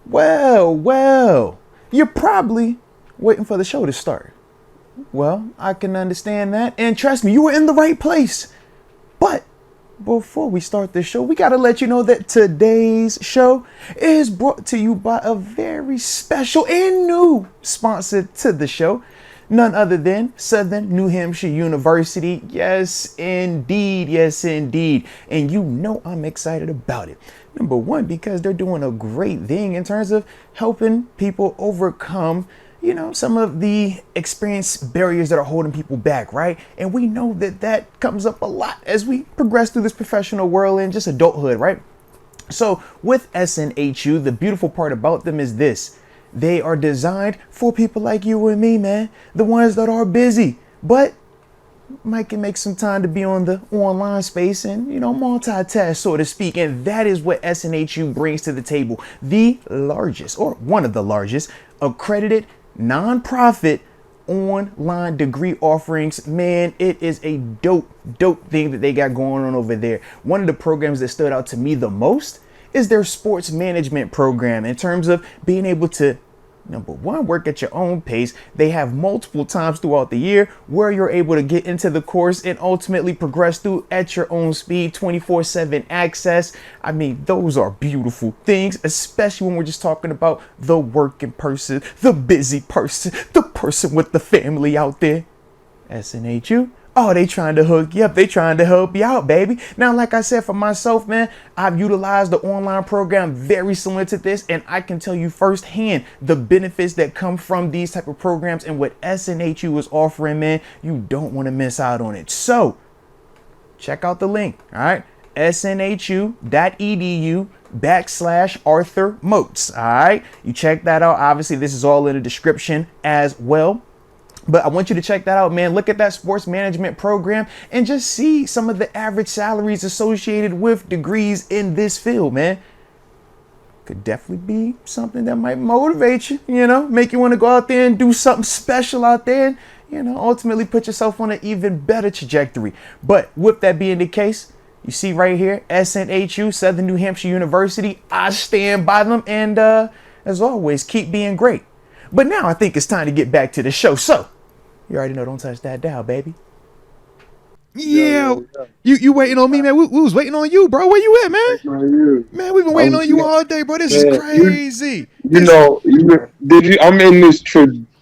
Well, you're probably waiting for the show to start. Well, I can understand that. And trust me, you were in the right place. But before we start the show, we got to let you know that today's show is brought to you by a very special and new sponsor to the show. None other than Southern New Hampshire University. Yes, indeed. Yes, indeed. And you know I'm excited about it. Number one, because they're doing a great thing in terms of helping people overcome, some of the experience barriers that are holding people back, right? And we know that that comes up a lot as we progress through this professional world and just adulthood, right? So with SNHU, the beautiful part about them is this. They are designed for people like you and me, man. The ones that are busy, but can make some time to be on the online space and, multitask, so to speak. And that is what SNHU brings to the table. The largest, or one of the largest, accredited nonprofit online degree offerings. Man, it is a dope thing that they got going on over there. One of the programs that stood out to me the most is their sports management program, in terms of being able to, number one, work at your own pace. They have multiple times throughout the year where you're able to get into the course and ultimately progress through at your own speed, 24/7 access. I mean, those are beautiful things, especially when we're just talking about the working person, the busy person, the person with the family out there. SNHU. Oh, they trying to hook you up. They trying to help you out, baby. Now, like I said, for myself, man, I've utilized the online program very similar to this, and I can tell you firsthand the benefits that come from these type of programs and what SNHU is offering, man. You don't want to miss out on it. So check out the link, all right? snhu.edu/Arthur Moats. All right. You check that out. Obviously, this is all in the description as well. But I want you to check that out, man. Look at that sports management program and just see some of the average salaries associated with degrees in this field, man. Could definitely be something that might motivate you, make you want to go out there and do something special out there and, ultimately put yourself on an even better trajectory. But with that being the case, you see right here, SNHU, Southern New Hampshire University. I stand by them. And as always, keep being great. But now I think it's time to get back to the show. So, you already know, don't touch that dial, baby. Yeah. You waiting on me, man? We was waiting on you, bro. Where you at, man? Man, we've been waiting on you all day, bro. This is crazy. Did you? I'm in this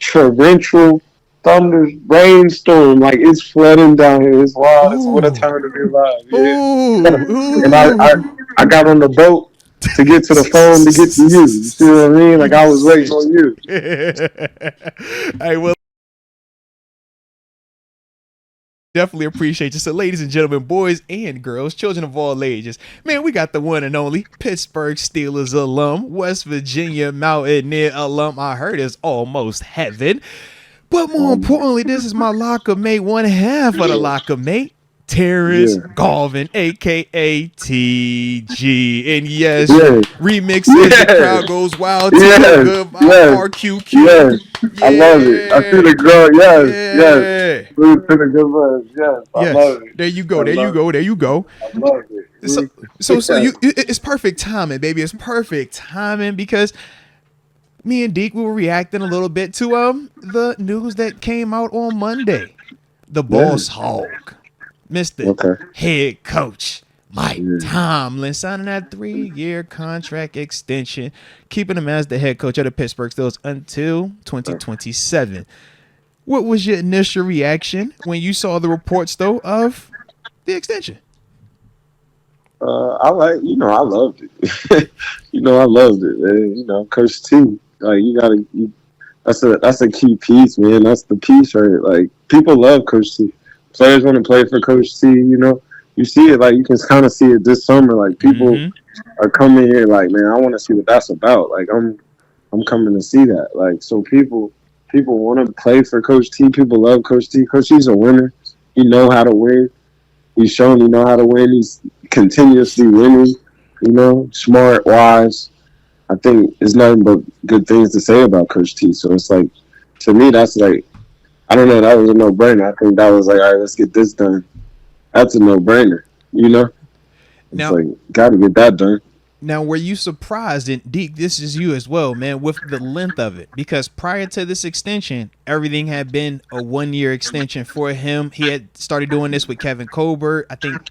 torrential thunder rainstorm. Like, it's flooding down here. It's wild. It's what a time to be alive. Yeah. And I got on the boat to get to the phone to get to you. You see what I mean? Like, I was waiting on you. Hey, well, definitely appreciate you. So, ladies and gentlemen, boys and girls, children of all ages, man, we got the one and only Pittsburgh Steelers alum, West Virginia Mountaineer alum. I heard it's almost heaven. But more importantly, this is my locker mate, one half of the locker mate, Terence Garvin, a.k.a. TG. And yes, remix as the crowd goes wild. Goodbye, RQQ. I love it. I feel it grow. Yes. Good words. Yes. I love it. There you go. There you go. I love it. So it's perfect timing, baby. It's perfect timing because me and Deke, we were reacting a little bit to the news that came out on Monday. The boss hog, Mr. Head Coach Mike Tomlin, signing that 3-year contract extension, keeping him as the head coach of the Pittsburgh Steelers until 2027. What was your initial reaction when you saw the reports, though, of the extension? I loved it. I loved it, man. Coach T, like, that's a key piece, man. That's the piece, right? Like, people love Coach T. Players want to play for Coach T, You see it, like, you can kind of see it this summer. Like, people are coming here, like, man, I want to see what that's about. Like, I'm coming to see that. Like, so people want to play for Coach T. People love Coach T. Coach T's a winner. He know how to win. He's shown he know how to win. He's continuously winning. Smart, wise. I think there's nothing but good things to say about Coach T. So it's like, to me, that's like, I don't know, that was a no-brainer. I think that was like, all right, let's get this done. That's a no-brainer, It's now, like, got to get that done. Now, were you surprised, and Deke, this is you as well, man, with the length of it? Because prior to this extension, everything had been a 1-year extension for him. He had started doing this with Kevin Colbert. I think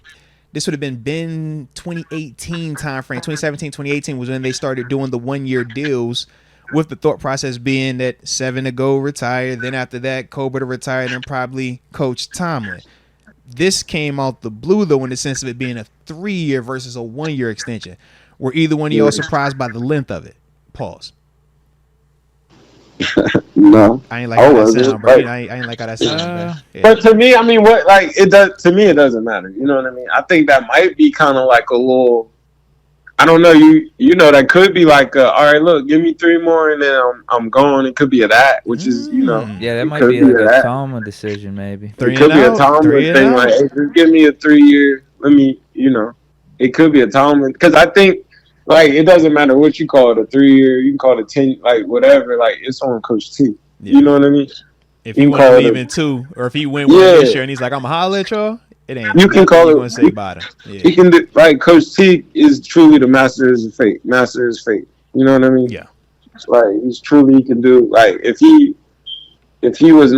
this would have been 2018 timeframe. 2017, 2018 was when they started doing the 1-year deals, with the thought process being that 7 to go retire. Then after that, Colbert to retire, and then probably Coach Tomlin. This came out the blue, though, in the sense of it being a 3-year versus a 1-year extension. Were either one of y'all surprised by the length of it? Pause. No, I ain't like how that sound, bro. I ain't like how that sound, man. Yeah. But to me, I mean, what like it does to me, it doesn't matter. You know what I mean? I think that might be kind of like a little. I don't know. You know that could be like, all right, look, give me 3 more, and then I'm gone. It could be a that, which is yeah, that might be like a Tomlin decision, maybe. It could be a Tomlin thing, like, hey, just give me a 3-year. Let me, it could be a Tomlin, because I think. Like, it doesn't matter what you call it, a 3-year, you can call it a 10, like, whatever. Like, it's on Coach T. Yeah. You know what I mean? If he want to leave in 2, or if he win one this year and he's like, I'm going to holler at y'all, it ain't. You can call it. Going to say bottom. Yeah. He can do, like, Coach T is truly the master of his fate. Master of his fate. You know what I mean? Yeah. Like, he's truly, he can do, like, if he was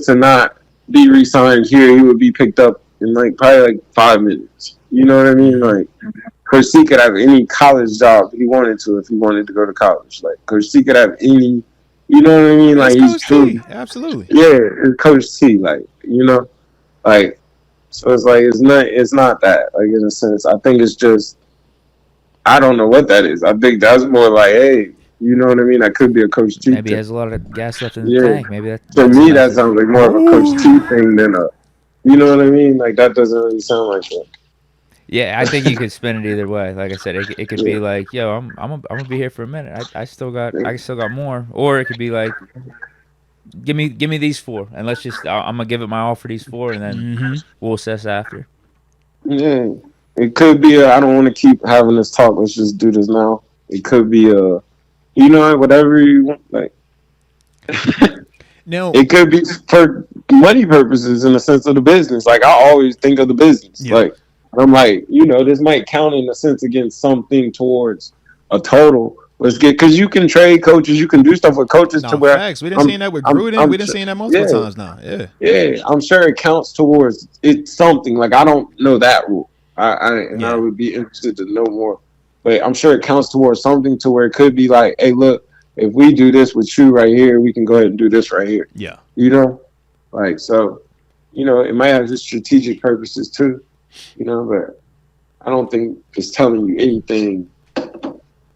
to not be re-signed here, he would be picked up in, like, probably, like, 5 minutes. You know what I mean? Like, Coach C could have any college job he wanted to if he wanted to go to college. Like, Coach C could have any, you know what I mean? Like, he's true. Absolutely. Yeah, it's Coach T. Like, like, so it's like, it's not that, like, in a sense. I think it's just, I don't know what that is. I think that's more like, hey, you know what I mean? That could be a Coach T Maybe thing. He has a lot of gas left in the tank. Maybe to me, that sounds like more of a Coach T thing than a, you know what I mean? Like, that doesn't really sound like that. Yeah, I think you could spin it either way. Like I said, it could be like, yo, I'm gonna be here for a minute. I still got more. Or it could be like, give me these 4, and let's just I'm gonna give it my all for these 4, and then we'll assess after. Yeah, it could be I don't want to keep having this talk. Let's just do this now. It could be whatever you want. Like, no, it could be for money purposes in the sense of the business. Like, I always think of the business. Yeah. Like, I'm like, this might count in a sense against something towards a total. Let's get, because you can trade coaches, you can do stuff with coaches to where. Facts. We didn't see that with Gruden. We didn't see that multiple times now. Yeah. Yeah, I'm sure it counts towards it's something. Like, I don't know that rule. I would be interested to know more. But I'm sure it counts towards something to where it could be like, hey, look, if we do this with you right here, we can go ahead and do this right here. Yeah. Like, so, it might have just strategic purposes too. But I don't think it's telling you anything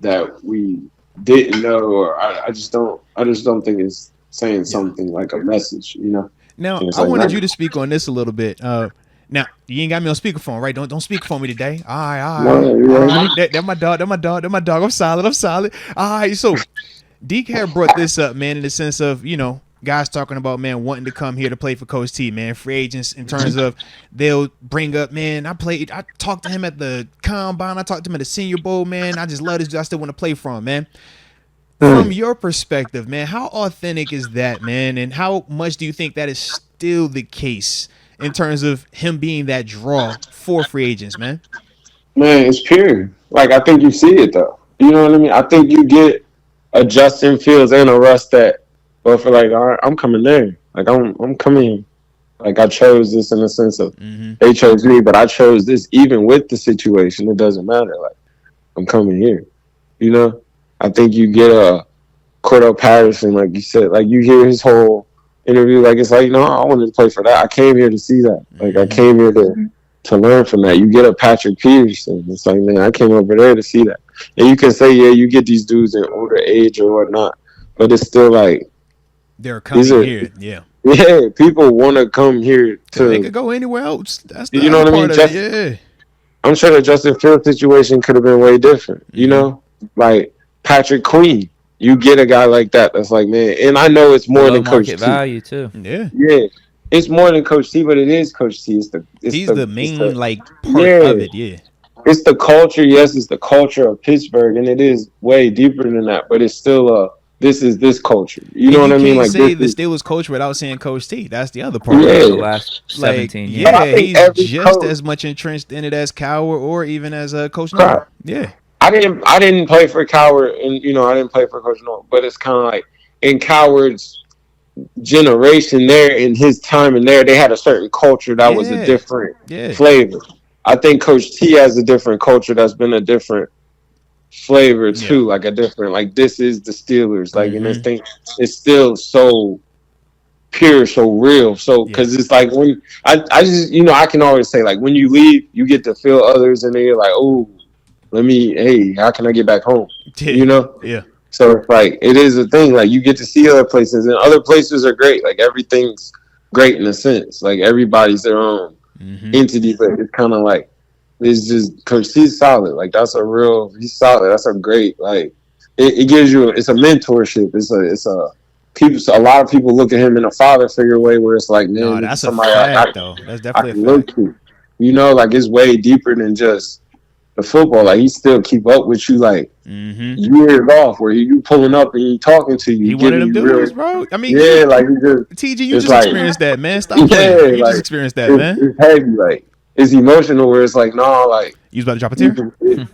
that we didn't know, or I just don't think it's saying something like a message, Now, I wanted you to speak on this a little bit. Now, you ain't got me on speakerphone, right? Don't speak for me today. All right. That's my dog. I'm solid. All right, so Deke had brought this up, man, in the sense of, guys talking about, man, wanting to come here to play for Coach T, man, free agents, in terms of they'll bring up, man, I talked to him at the Combine, I talked to him at the Senior Bowl, man, I just love this, I still want to play for him, man. From your perspective, man, how authentic is that, man, and how much do you think that is still the case in terms of him being that draw for free agents, man? Man, it's pure. Like, I think you see it, though. You know what I mean? I think you get a Justin Fields and a Russ that both are like, all right, I'm coming there. Like, I'm coming. Like, I chose this in the sense of they chose me, but I chose this even with the situation. It doesn't matter. Like, I'm coming here. I think you get a Cordell Patterson, like you said. Like, you hear his whole interview. Like, it's like, I wanted to play for that. I came here to see that. Like, I came here to learn from that. You get a Patrick Peterson. It's like, man, I came over there to see that. And you can say, yeah, you get these dudes in older age or whatnot, but it's still like, they're coming here, yeah. Yeah, people want to come here to. They could go anywhere else. That's the what I mean. Yeah. I'm sure the Justin Fields situation could have been way different. Like Patrick Queen, you get a guy like that. That's like, man, and I know it's more than Coach T. Value too. Yeah. It's more than Coach T, but it is Coach T. He's the main part of it. Yeah. It's the culture. Yes, it's the culture of Pittsburgh, and it is way deeper than that. But it's still this is this culture. You know what I mean? Like, say the Steelers coach without saying Coach T. That's the other part. Yeah, the last 17 years. Yeah, he's just as much entrenched in it as Cowher or even as Coach Nolan. Yeah. I didn't play for Coward, and I didn't play for Coach Norton, but it's kind of like in Coward's generation there, in his time in there, they had a certain culture that was a different flavor. I think Coach T has a different culture that's been a different flavor too, like a different, like this is the Steelers, like and this thing, it's still so pure, so real, so because it's like when I just I can always say like when you leave, you get to feel others, and then you're like, oh, hey, how can I get back home? Yeah. So it's like it is a thing. Like you get to see other places, and other places are great. Like everything's great in a sense. Like everybody's their own entity, but it's kind of like it's just because he's solid. Like he's solid. That's a great like. It gives you. It's a mentorship. It's a lot of people look at him in a father figure way where it's like, man, no, that's somebody a fact, though. That's definitely I can look to. Like it's way deeper than just the football. Like he still keep up with you like years off, where you pulling up and he talking to you. He one of them dudes, bro. I mean, like he just TG, you just like, experienced that, man. Stop playing. You just experienced that, man. It's heavy, like it's emotional. Where it's like, no, like you was about to drop a tear.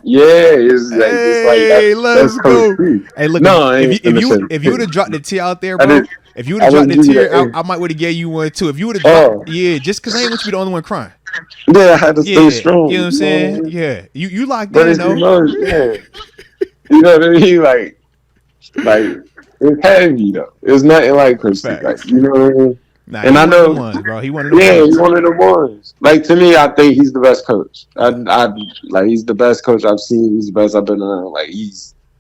Hey, let's go. Hey, look, if you would have dropped the tear out there, bro. If you would have dropped the tear, I might would have gave you one too. If you would have dropped, just because I ain't want you to be the only one crying. Yeah, I had to stay strong. You know what I'm saying? Yeah, you locked in though. You know what I mean? Like it's heavy though. It's nothing like Chris. Like, you know what I mean? Nah, and I know, ones, bro. He one of the ones. He's one of the ones. Like to me, I think he's the best coach. I like he's the best coach I've seen. He's the best I've been around. Like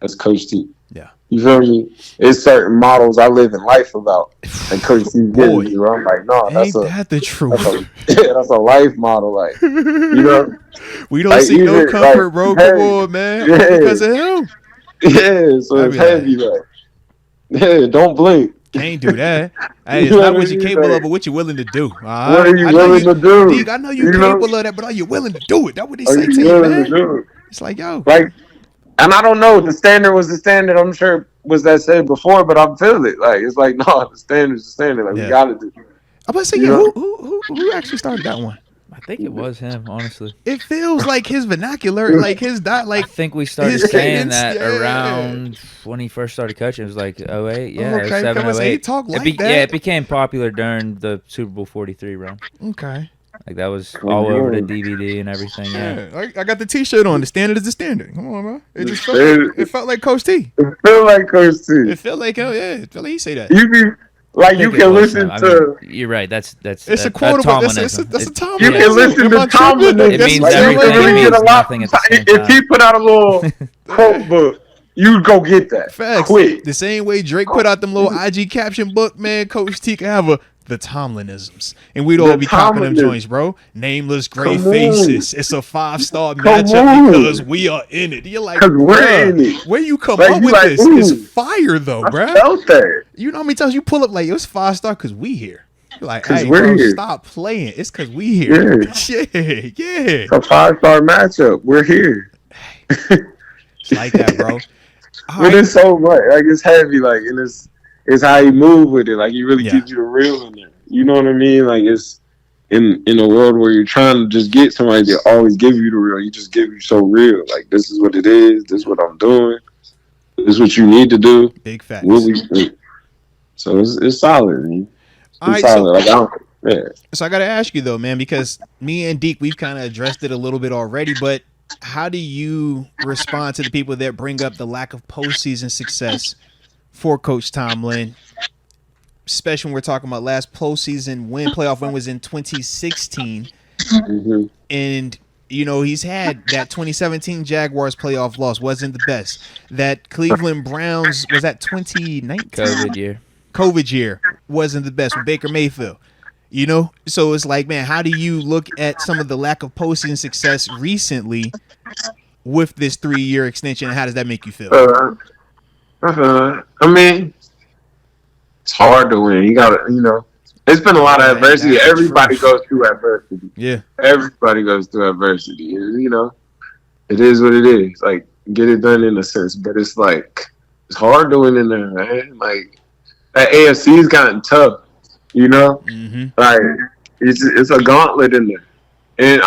that's Coach T. Yeah. You feel me? It's certain models I live in life about. And Coach T gives me. Where I'm like, no, that's the truth. That's a life model. Like, we don't see no comfort, bro. Come on, man. Because of him. Yeah, so it's heavy, like. Yeah, don't blink. Can't do that. Hey, it's not what you're capable of, but what you're willing to do. What are you willing to do? Deke, I know you're capable of that, but are you willing to do it? That's what they say to you, man. It's like, yo. Like, and I don't know. The standard was the standard. I'm sure was that said before, but I'm feeling it. Like, it's like, no, the standard's the standard. Like, we got to do it. I'm about to say, who actually started that one? I think it was him, honestly. It feels like his vernacular, like his dot, like I think we started saying that around when he first started coaching. It was like 08, 07, 08. He talked like that. Yeah, it became popular during the Super Bowl 43 run. Okay. Like that was all over the DVD and everything. Yeah. I got the T-shirt on. The standard is the standard. Come on, man. It just felt like Coach T. It felt like Coach T. It felt like it felt like he say that. Like you can listen to. You're right. That's it's a quotable. That's a Tomlin. You can listen to Tomlin. It means everything. It means nothing at the same time. If he put out a little quote book, you go get that. Facts. Quick. The same way Drake put out them little IG caption book, man. Coach T can have the Tomlinisms, and we'd all be copping them joints, bro. Nameless gray faces. It's a 5-star matchup because we are in it. You're like, we're in it. Where you come up with this? It's fire though, bro. I felt that. You know how many times you pull up like it's 5-star because we here. You're like, hey, bro, here. Stop playing. It's because we here. Yeah. It's a 5-star matchup. We're here. It's like that, bro. But it's so much. Like it's heavy. Like and it's how you move with it. Like he really gives you the real in there. You know what I mean? Like it's in a world where you're trying to just get somebody to always give you the real. You just give you so real. Like this is what it is. This is what I'm doing. This is what you need to do. Big facts. So it's solid, man. All right, solid. So I got to ask you though, man, because me and Deke, we've kind of addressed it a little bit already, but how do you respond to the people that bring up the lack of postseason success for Coach Tomlin, especially when we're talking about last postseason playoff win was in 2016, and he's had that 2017 Jaguars playoff loss wasn't the best. That Cleveland Browns was that 2019 COVID year wasn't the best with Baker Mayfield. So it's like, man, how do you look at some of the lack of postseason success recently with this 3-year extension, and how does that make you feel? I mean, it's hard to win. You gotta, it's been a lot of adversity. Everybody goes through adversity. Yeah. Everybody goes through adversity. It is what it is. Like, get it done in a sense. But it's like, it's hard to win in there, man. Like, that AFC's gotten tough, Like, it's a gauntlet in there. And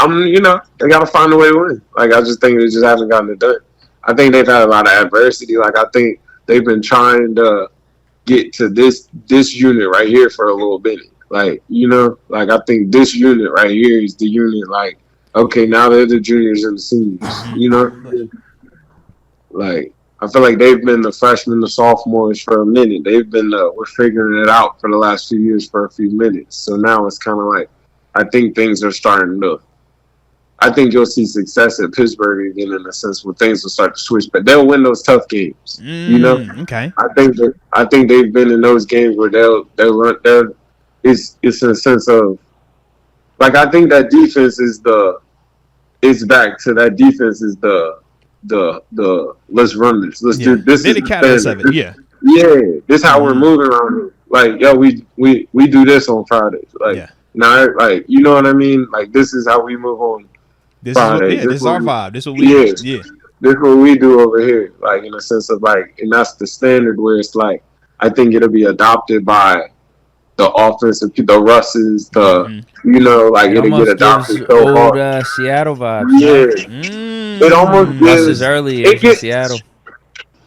they gotta find a way to win. Like, I just think they just haven't gotten it done. I think they've had a lot of adversity. Like I think they've been trying to get to this unit right here for a little bit. Like, you know, like I think this unit right here is the unit. Like, okay, now they're the juniors and the seniors. You know, like I feel like they've been the freshmen, the sophomores for a minute. They've been we're figuring it out for the last few years for a few minutes. So now it's kind of like I think things are starting to. I think you'll see success at Pittsburgh again in a sense where things will start to switch, but they'll win those tough games. You know, okay. I think they've been in those games where they'll it's in a sense of like I think that defense is it's back to that defense is the let's run this. Let's do this. They're the catalyst of it. Yeah, this is how we're moving around here. Like, yo, we do this on Fridays. Like now, like you know what I mean? Like this is how we move on. This is our vibe. This is what we do. Yeah. This is what we do over here. Like in a sense of like, and that's the standard where it's like, I think it'll be adopted by the offensive, the Russes, you know, like it'll get adopted so hard. Seattle vibes. Yeah. It almost Russ's early years in Seattle.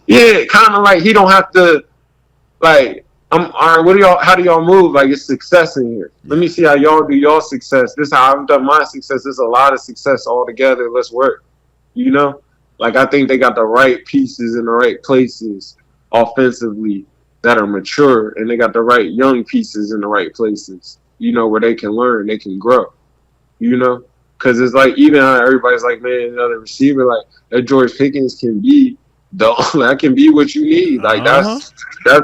Yeah, kind of like he don't have to, like, all right, how do y'all move? Like, it's success in here. Let me see how y'all do y'all success. This is how I've done my success. There's a lot of success all together. Let's work. You know? Like, I think they got the right pieces in the right places offensively that are mature, and they got the right young pieces in the right places, you know, where they can learn, they can grow, you know? Because it's like, even how everybody's like, man, another receiver, like, that George Pickens can be that can be what you need. Like that's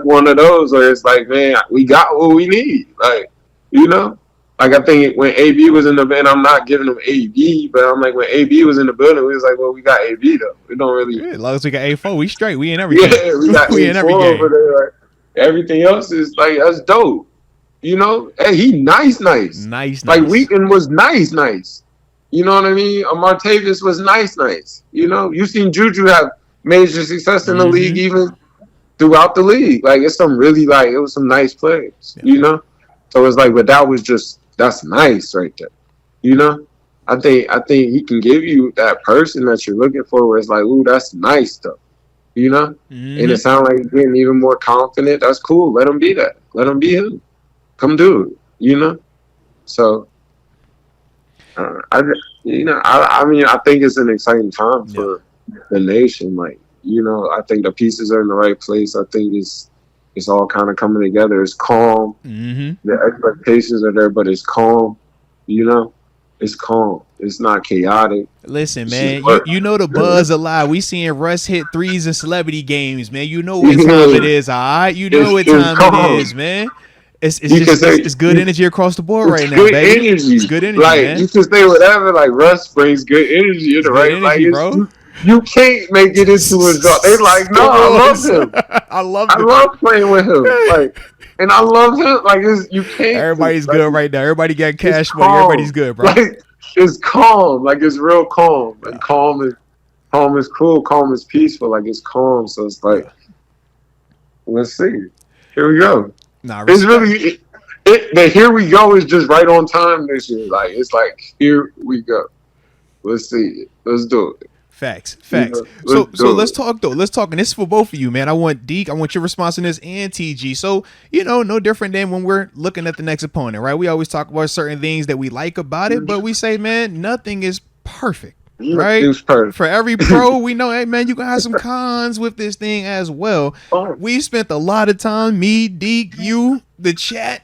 one of those where it's like, man, we got what we need. Like, you know, like I think when AB was in the band, I'm not giving him AB, but I'm like when AB was in the building, we was like, well, we got AB though. We don't really. As long as we got A4, we straight. We in everything. Yeah, we got we in every game. Over there. Like, everything else is like that's dope. You know, hey, he nice. Like Wheaton was nice. You know what I mean? Martavis was nice. You know, you seen Juju have major success in the league, even throughout the league. Like it's some really like it was some nice players, you know. So it's like, but that's nice right there, you know. I think he can give you that person that you're looking for, where it's like, ooh, that's nice stuff, you know. And it sounds like he's getting even more confident. That's cool. Let him be that. Let him be him. Come do it, you know. So, I mean, I think it's an exciting time for the nation. Like, you know, I think the pieces are in the right place. I think it's all kind of coming together. It's calm. The expectations are there, but it's calm. You know, it's calm. It's not chaotic. Listen, man, you know the buzz a lot. We seeing Russ hit threes in celebrity games, man. You know what time it is, all right? You know what time it is, man. It's good energy across the board right now, baby. It's good energy, like, man. You can say whatever. Like Russ brings good energy in the right. Like, bro. You can't make it into a job. They like, no, I love him. I love playing with him. Like, and I love him. Like, you can't. Everybody's good right now. Everybody got cash money. Everybody's good, bro. Like, it's calm. Like, it's real calm. And calm is cool. Calm is peaceful. Like, it's calm. So it's like, let's see. Here we go. Nah, it's really the here we go is just right on time this year. Like it's like here we go. Let's see it. Let's do it. Facts. So let's talk though. Let's talk, and this is for both of you, man. I want Deke. I want your response on this, and TG. So no different than when we're looking at the next opponent, right? We always talk about certain things that we like about it, but we say, man, nothing is perfect. Right? For every pro, we know, hey man, you gonna have some cons with this thing as well. We spent a lot of time, me, Deke, you, the chat,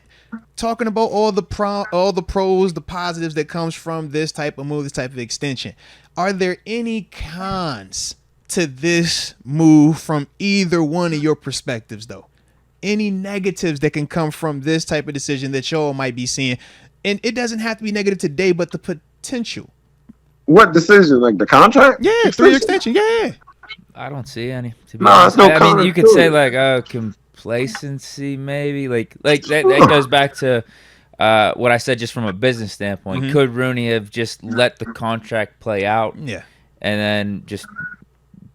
talking about all the pros, the positives that comes from this type of move, this type of extension. Are there any cons to this move from either one of your perspectives, though? Any negatives that can come from this type of decision that y'all might be seeing? And it doesn't have to be negative today, but the potential. What decision? Like the contract? Yeah, 3-year extension. Yeah. I don't see any. To be honest. I mean, you could say like complacency, maybe. Like that goes back to what I said just from a business standpoint. Could Rooney have just let the contract play out? Yeah. And then just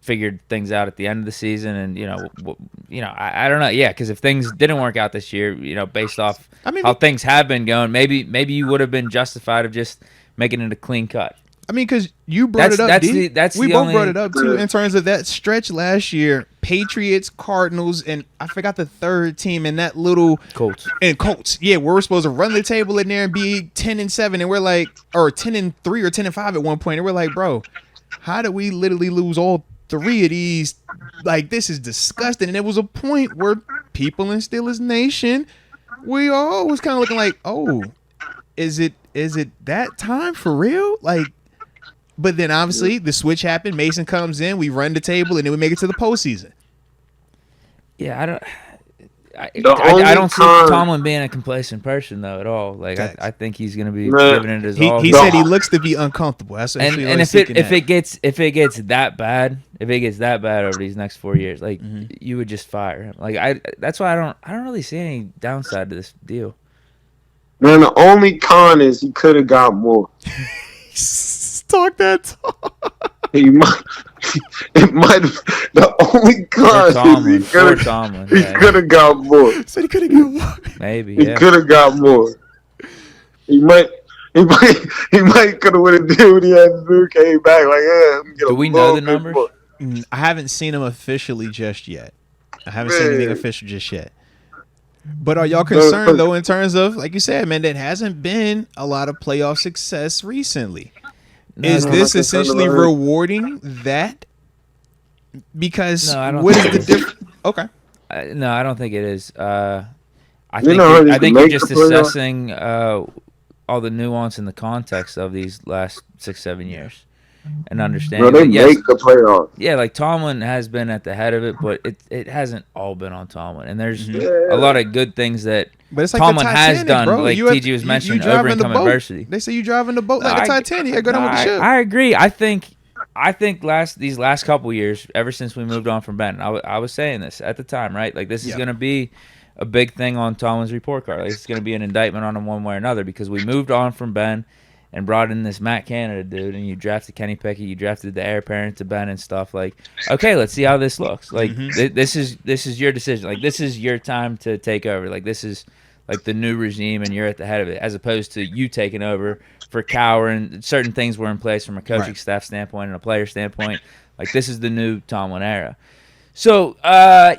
figured things out at the end of the season, and I don't know. Yeah, because if things didn't work out this year, based off how things have been going, maybe you would have been justified of just making it a clean cut. I mean, because you brought it up, D. We both brought it up, too, in terms of that stretch last year. Patriots, Cardinals, and I forgot the third team in that little... Colts. And Colts. Yeah, we're supposed to run the table in there and be 10-7, and we're like... Or 10-3 or 10-5 at one point, and we're like, bro, how did we literally lose all three of these? Like, this is disgusting. And there was a point where people in Steelers Nation, we all was kind of looking like, oh, is it that time for real? Like... But then obviously the switch happened. Mason comes in, we run the table, and then we make it to the postseason. Yeah, I don't see Tomlin being a complacent person though at all. Like I think he's going to be giving it his all. He said he looks to be uncomfortable. That's what and if it gets that bad over these next 4 years, like you would just fire him. Like that's why I don't really see any downside to this deal. Man, the only con is he could have got more. Talk that talk. It might have. The only con is he could have got more. Said he could have got more. Maybe he could have got more. He might could have went and did what he had to do. Came back like, yeah. Do we know the numbers? More. I haven't seen him officially just yet. I haven't seen anything official just yet. But are y'all concerned though in terms of, like you said, man, there hasn't been a lot of playoff success recently? Is this essentially rewarding that? Because what is the difference? Okay. No, I don't think it is. I think you're just assessing all the nuance and the context of these last 6-7 years and understanding. They make the playoffs. Yeah, like Tomlin has been at the head of it, but it hasn't all been on Tomlin. And there's a lot of good things that Tomlin has done, bro. Like TG was mentioning, overcome adversity. They say you driving the boat like a Titanic. Go down with the ship. I agree. I think these last couple years, ever since we moved on from Ben, I was saying this at the time, right? Like this is going to be a big thing on Tomlin's report card. Like it's going to be an indictment on him one way or another because we moved on from Ben and brought in this Matt Canada dude, and you drafted Kenny Pickett, you drafted the heir apparent to Ben and stuff. Like, okay, let's see how this looks. Like, this is your decision. Like, this is your time to take over. Like, this is like the new regime, and you're at the head of it, as opposed to you taking over for Cowher, and certain things were in place from a coaching staff standpoint and a player standpoint. Like, this is the new Tomlin era. So, I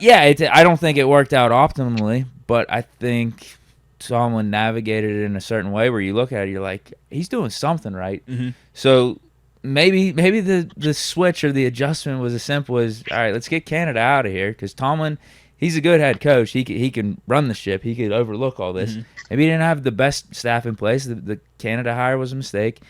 don't think it worked out optimally, but I think Tomlin navigated it in a certain way where you look at it, you're like, he's doing something right. So maybe the switch or the adjustment was as simple as, all right, let's get Canada out of here, because Tomlin, he's a good head coach. He can run the ship. He could overlook all this. Maybe he didn't have the best staff in place. The Canada hire was a mistake.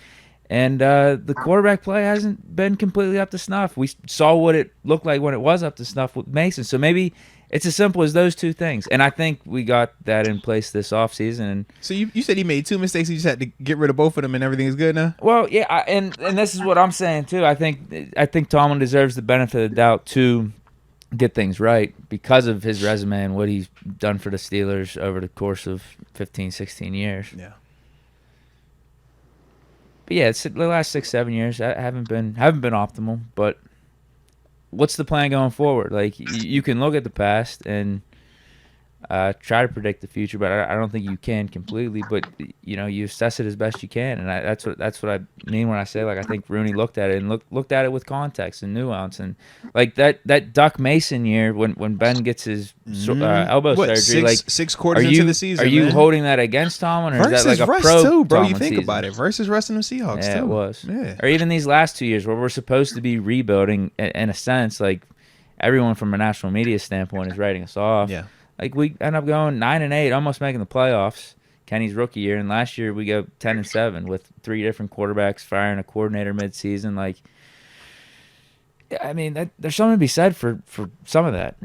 And the quarterback play hasn't been completely up to snuff. We saw what it looked like when it was up to snuff with Mason. So maybe it's as simple as those two things. And I think we got that in place this offseason. So you said he made two mistakes. You just had to get rid of both of them and everything is good now? Well, yeah, and this is what I'm saying too. I think Tomlin deserves the benefit of the doubt to get things right because of his resume and what he's done for the Steelers over the course of 15, 16 years. Yeah. But yeah, it's the last 6-7 years haven't been optimal. But what's the plan going forward? Like you can look at the past and try to predict the future, but I don't think you can completely. But you assess it as best you can, and that's what I mean when I say, like, I think Rooney looked at it and looked at it with context and nuance, and like that Duck Mason year when Ben gets his elbow surgery, like 6 quarters into the season. Are you holding that against Tomlin, or is that like a pro too, bro? Tomlin You think season? about it versus resting the Seahawks. Yeah, too. It was. Yeah. Or even these last 2 years where we're supposed to be rebuilding in a sense, like everyone from a national media standpoint is writing us off. Yeah. Like we end up going 9-8, almost making the playoffs. Kenny's rookie year, and last year we go 10-7 with 3 different quarterbacks, firing a coordinator midseason. Like, I mean, there's something to be said for some of that.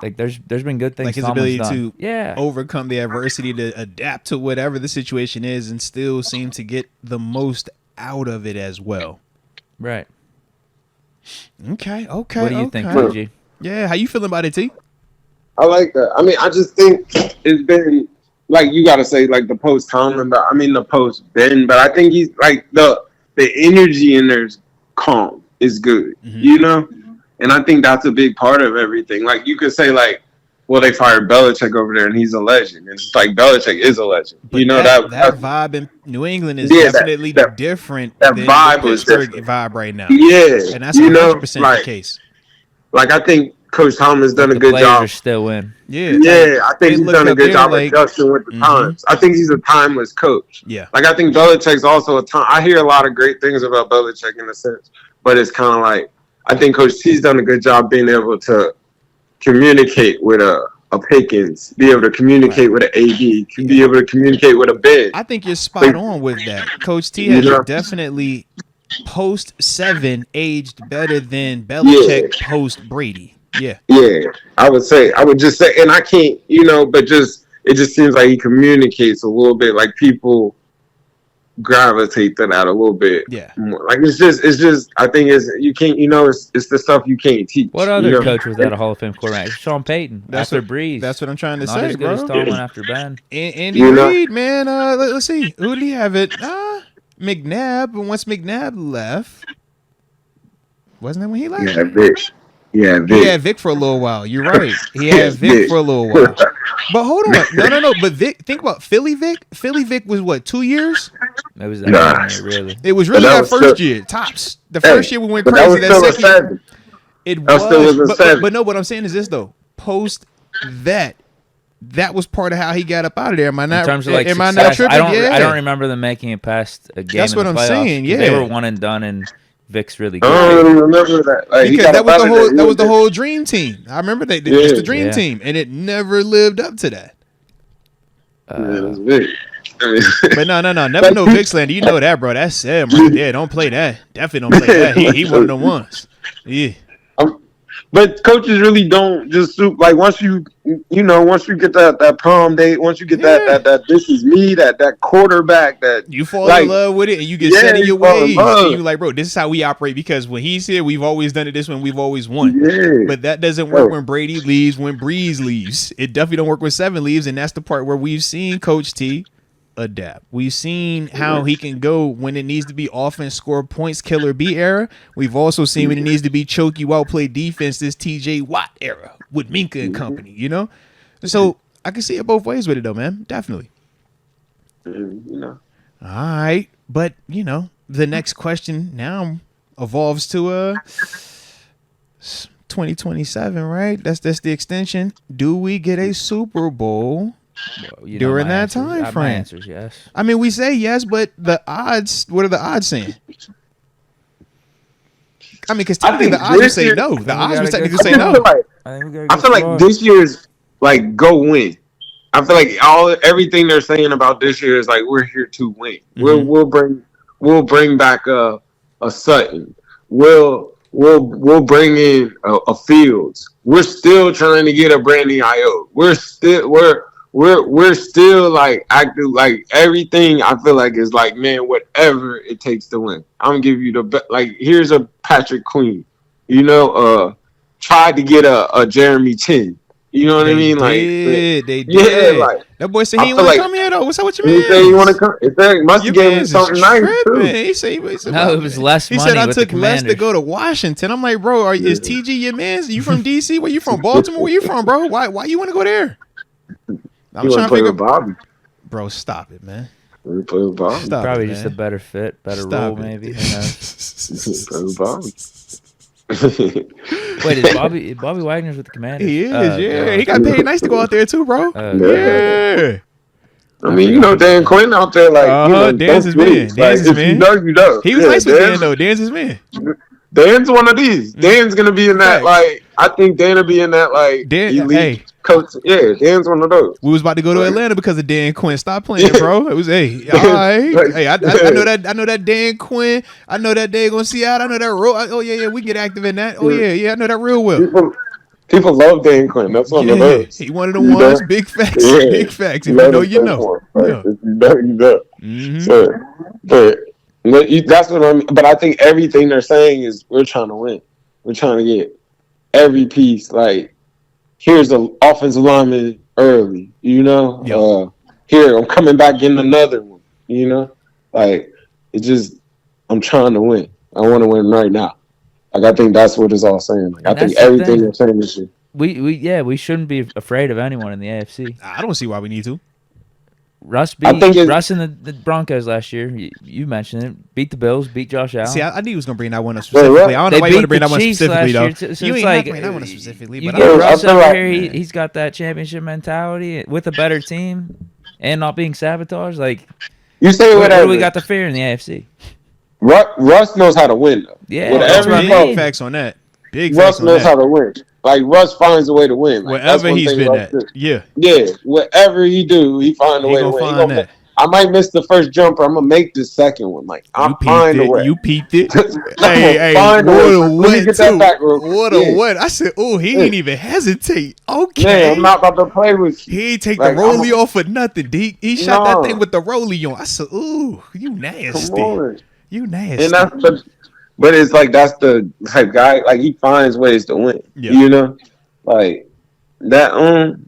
Like there's been good things. Like his Tomlin's ability done. to overcome the adversity, to adapt to whatever the situation is, and still seem to get the most out of it as well. Right. Okay. What do you think, TG? Yeah, how you feeling about it, T? I like that. I mean, I just think it's been, like, you got to say, like, the post-Tomlin, but I mean the post-Ben, but I think he's, like, the energy in there's calm is good, And I think that's a big part of everything. Like, you could say, like, well, they fired Belichick over there, and he's a legend. And it's like Belichick is a legend. But you know that that vibe in New England is yeah, definitely that different that than the vibe was Pittsburgh different. vibe right now. Yeah, And that's you know, 100% the like case. I think Coach Tomlin's done Like a the good players job. are still in. Yeah, Yeah, I they think he's look done a up good there job like, adjusting with the times. I think he's a timeless coach. yeah. Like, I think Belichick's also a time. I hear a lot of great things about Belichick in a sense, but it's kind of like I think Coach T's done a good job being able to communicate with a Pickens, be able to communicate with an AD, can be able to communicate with a Ben. I think you're spot on with that. Coach T has definitely post 7 aged better than Belichick post Brady. Yeah. Yeah, I would just say, and I can't, but it just seems like he communicates a little bit, like people gravitate to that a little bit. Yeah. More. Like it's just, I think you can't, it's the stuff you can't teach. What other coach was that a Hall of Fame quarterback? Sean Payton after Breeze. That's what I'm trying to Not say, as good bro. as Tomlin after Ben. Andy Reid, man. Let's see. Who did he have it? McNabb. But once McNabb left, wasn't that when he left? Yeah, Vic. Yeah, Vic. He had Vic for a little while. You're right. He had Vic for a little while. But hold on. No. But Vic, think about Philly Vic. Philly Vic was what, 2 years? It was that year, really. It was really that first year. Tops. The first year we went crazy. That second year. It was. But no, what I'm saying is this, though. Post that was part of how he got up out of there. Am I not? In terms of like am I success, not tripping? I don't remember them making it past a game. That's what I'm saying. Yeah, they were one and done, and Vic's really good. I don't really remember that. Like, because that was the whole dream team. I remember it's the dream team, and it never lived up to that. That's Vic. But no, never know Vic slander. You know that, bro. That's Sam right there. Don't play that. Definitely don't play that. He one of the ones. Yeah. But coaches really don't just like once you get that prom date, once you get that this is me, that quarterback that you fall in love with it and you get set in your ways. And you like, bro, this is how we operate because when he's here, we've always done it this way, we've always won. Yeah. But that doesn't work when Brady leaves, when Breeze leaves. It definitely don't work when 7 leaves, and that's the part where we've seen Coach T adapt. We've seen how he can go when it needs to be offense, score points, killer B era. We've also seen when it needs to be choke you out, play defense, this TJ Watt era with Minka and company, So I can see it both ways with it though, man. Definitely. All right. But, the next question now evolves to 2027, right? That's the extension. Do we get a Super Bowl during that time frame? My answer is yes. I mean, we say yes, but the odds, what are the odds saying? I mean, because technically the odds would say no. The odds would technically say no. I feel like this year's like go win. I feel like everything they're saying about this year is like we're here to win. Mm-hmm. We'll bring back a Sutton. We'll bring in a Fields. We're still trying to get a Brandon Ayuk. We're still like active, like everything I feel like is like, man, whatever it takes to win. I'm gonna give you the best. Like, here's a Patrick Queen, tried to get a Jeremy Chin. You know what I mean? They did. Yeah, like that boy said he didn't want to come here though. What's up with your man? He said he want to come. He must have given him something nice too. He said, no, it was less money. He said I with took the less to go to Washington. I'm like, bro, is TG your man? You from DC? Where you from? Baltimore? Where you from, bro? Why you want to go there? I'm trying to play with Bobby. Bro, stop it, man. We play with Bobby. Probably just a better fit, better role, maybe. Play with Bobby. Wait, is Bobby Wagner's with the Commanders? He is, yeah. He got paid nice to go out there too, bro. Yeah. I mean, Dan Quinn out there, like, Dan's his man. Dan's his man. You know. He was nice with Dan, though. Dan's his man. Dan's one of these. Dan's gonna be in that, like, I think Dan will be in that, like, elite coach. Yeah, Dan's one of those. We was about to go to Atlanta because of Dan Quinn. Stop playing, bro. It was, all right. Hey, I know that Dan Quinn. I know that Dan gonna see out. I know that real. Oh yeah, we get active in that. Oh yeah, I know that real well. People love Dan Quinn. That's one of those. He one of the ones. Big facts. Yeah. Big facts. If you know, you know. If you know, you know. Mm-hmm. But that's what I'm. But I think everything they're saying is we're trying to win. We're trying to get every piece. Like, here's an offensive lineman early. Yep. Here I'm coming back in another one. Like, it's just I'm trying to win. I want to win right now. Like, I think that's what it's all saying. Like, I think everything they're saying this year. we shouldn't be afraid of anyone in the AFC. I don't see why we need to. Russ I think Russ and the Broncos last year. You mentioned it. Beat the Bills. Beat Josh Allen. See, I knew he was gonna bring that one up specifically. I don't know why you want to bring that one specifically though. So You it's ain't like, have to bring that one up specifically. You But get I Russ feel over like- here. He's got that championship mentality with a better team and not being sabotaged. Like, You say what whatever. do we got to fear in the AFC? Russ knows how to win, though. Yeah, Whatever that's what I he mean. big facts on that. Big Russ facts on knows that. how to win. Like, Russ finds a way to win. Like, that's Wherever one he's thing been Russ at, do. yeah, Yeah, whatever he do, he find a he way to gonna win. find that. I might miss the first jumper. I'm gonna make the second one. Like, I'm You find peeped a way. it. You peeped it. I'm hey, gonna hey, find a what way. a Let me what get too? that back real quick. What a what? I said, oh, he ain't even hesitate. Okay. Man, I'm not about to play with you. He ain't take Like, the rollie off for nothing, Deke. He shot No. that thing with the rollie on. I said, ooh, you Come nasty. on. You nasty. And but it's like that's the type guy. Like he finds ways to win. Yeah. You know, like that.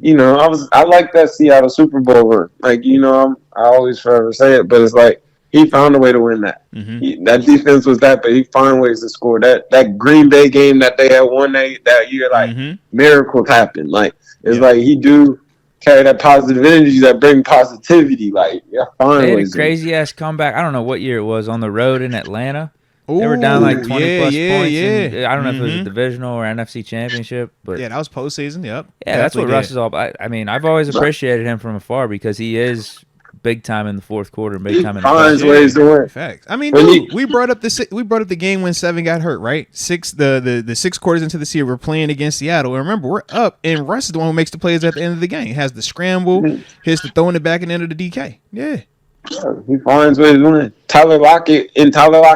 You know, I like that Seattle Super Bowl run. Like I always forever say it, but it's like he found a way to win that. Mhm. That defense was that, but he found ways to score. That Green Bay game that they had won that year, like Mhm. miracles happen. Like it's Yeah. like he do carry that positive energy that bring positivity. Like find They had a ways. crazy ass comeback. I don't know what year it was on the road in Atlanta. They were down like 20 Ooh, plus yeah, points. yeah. And I don't know if it was a Mhm. divisional or NFC championship, but Yeah, that was postseason. Yep. yeah, that's what Definitely Russ did. is all about. I mean, I've always appreciated him from afar because he is big time in the fourth quarter, and big He time in the finds playoffs. ways to win. Facts. I mean, When dude, he- we brought up the game when Seven got hurt, right? The 6 quarters into the series, we're playing against Seattle. And remember, we're up, and Russ is the one who makes the plays at the end of the game. He has the scramble, hits the throwing it back and into the DK. Yeah. Yeah, he finds ways to win. Tyler Lockett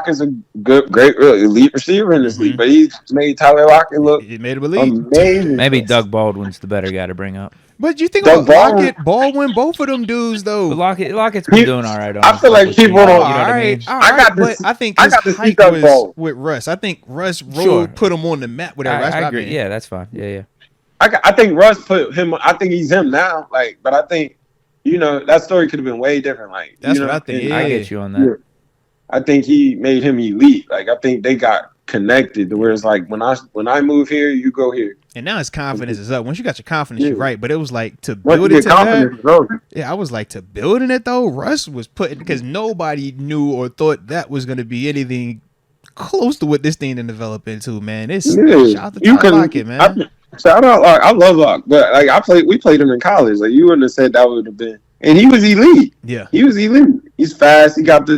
is a great, elite receiver in this league, but he's made Tyler Lockett look It made him believe. amazing. Maybe Doug Baldwin's the better guy to bring up. But you think Doug about Lockett, Baldwin, both of them dudes, though. But Lockett's been doing all right. On I feel like his team. people don't- You know All what I mean? right, all I right, got to but see- I think I his got to see hype Doug was Baldwin. with Russ. I think Russ Sure. put him on the map with that. I agree. Yeah, that's fine. Yeah. I think Russ put him. I think he's him now. Like, but I think that story could have been way different. Like, That's what I think. and I Yeah. get you on that. I think he made him elite. Like, I think they got connected to where it's like when I move here, you go here. And now his confidence is up. Once you got your confidence, Yeah. you're right. But it was like to Once you build it get to that. confidence, bro. Yeah, I was like to building it though. Russ was putting because nobody knew or thought that was going to be anything close to what this thing to develop into. Man, it's Yeah, shout out to Tyler Lockett, man. Shout out, Lock. I love Lock, but like we played him in college. Like you wouldn't have said that would have been, and he was elite. Yeah, He was elite. He's fast. He got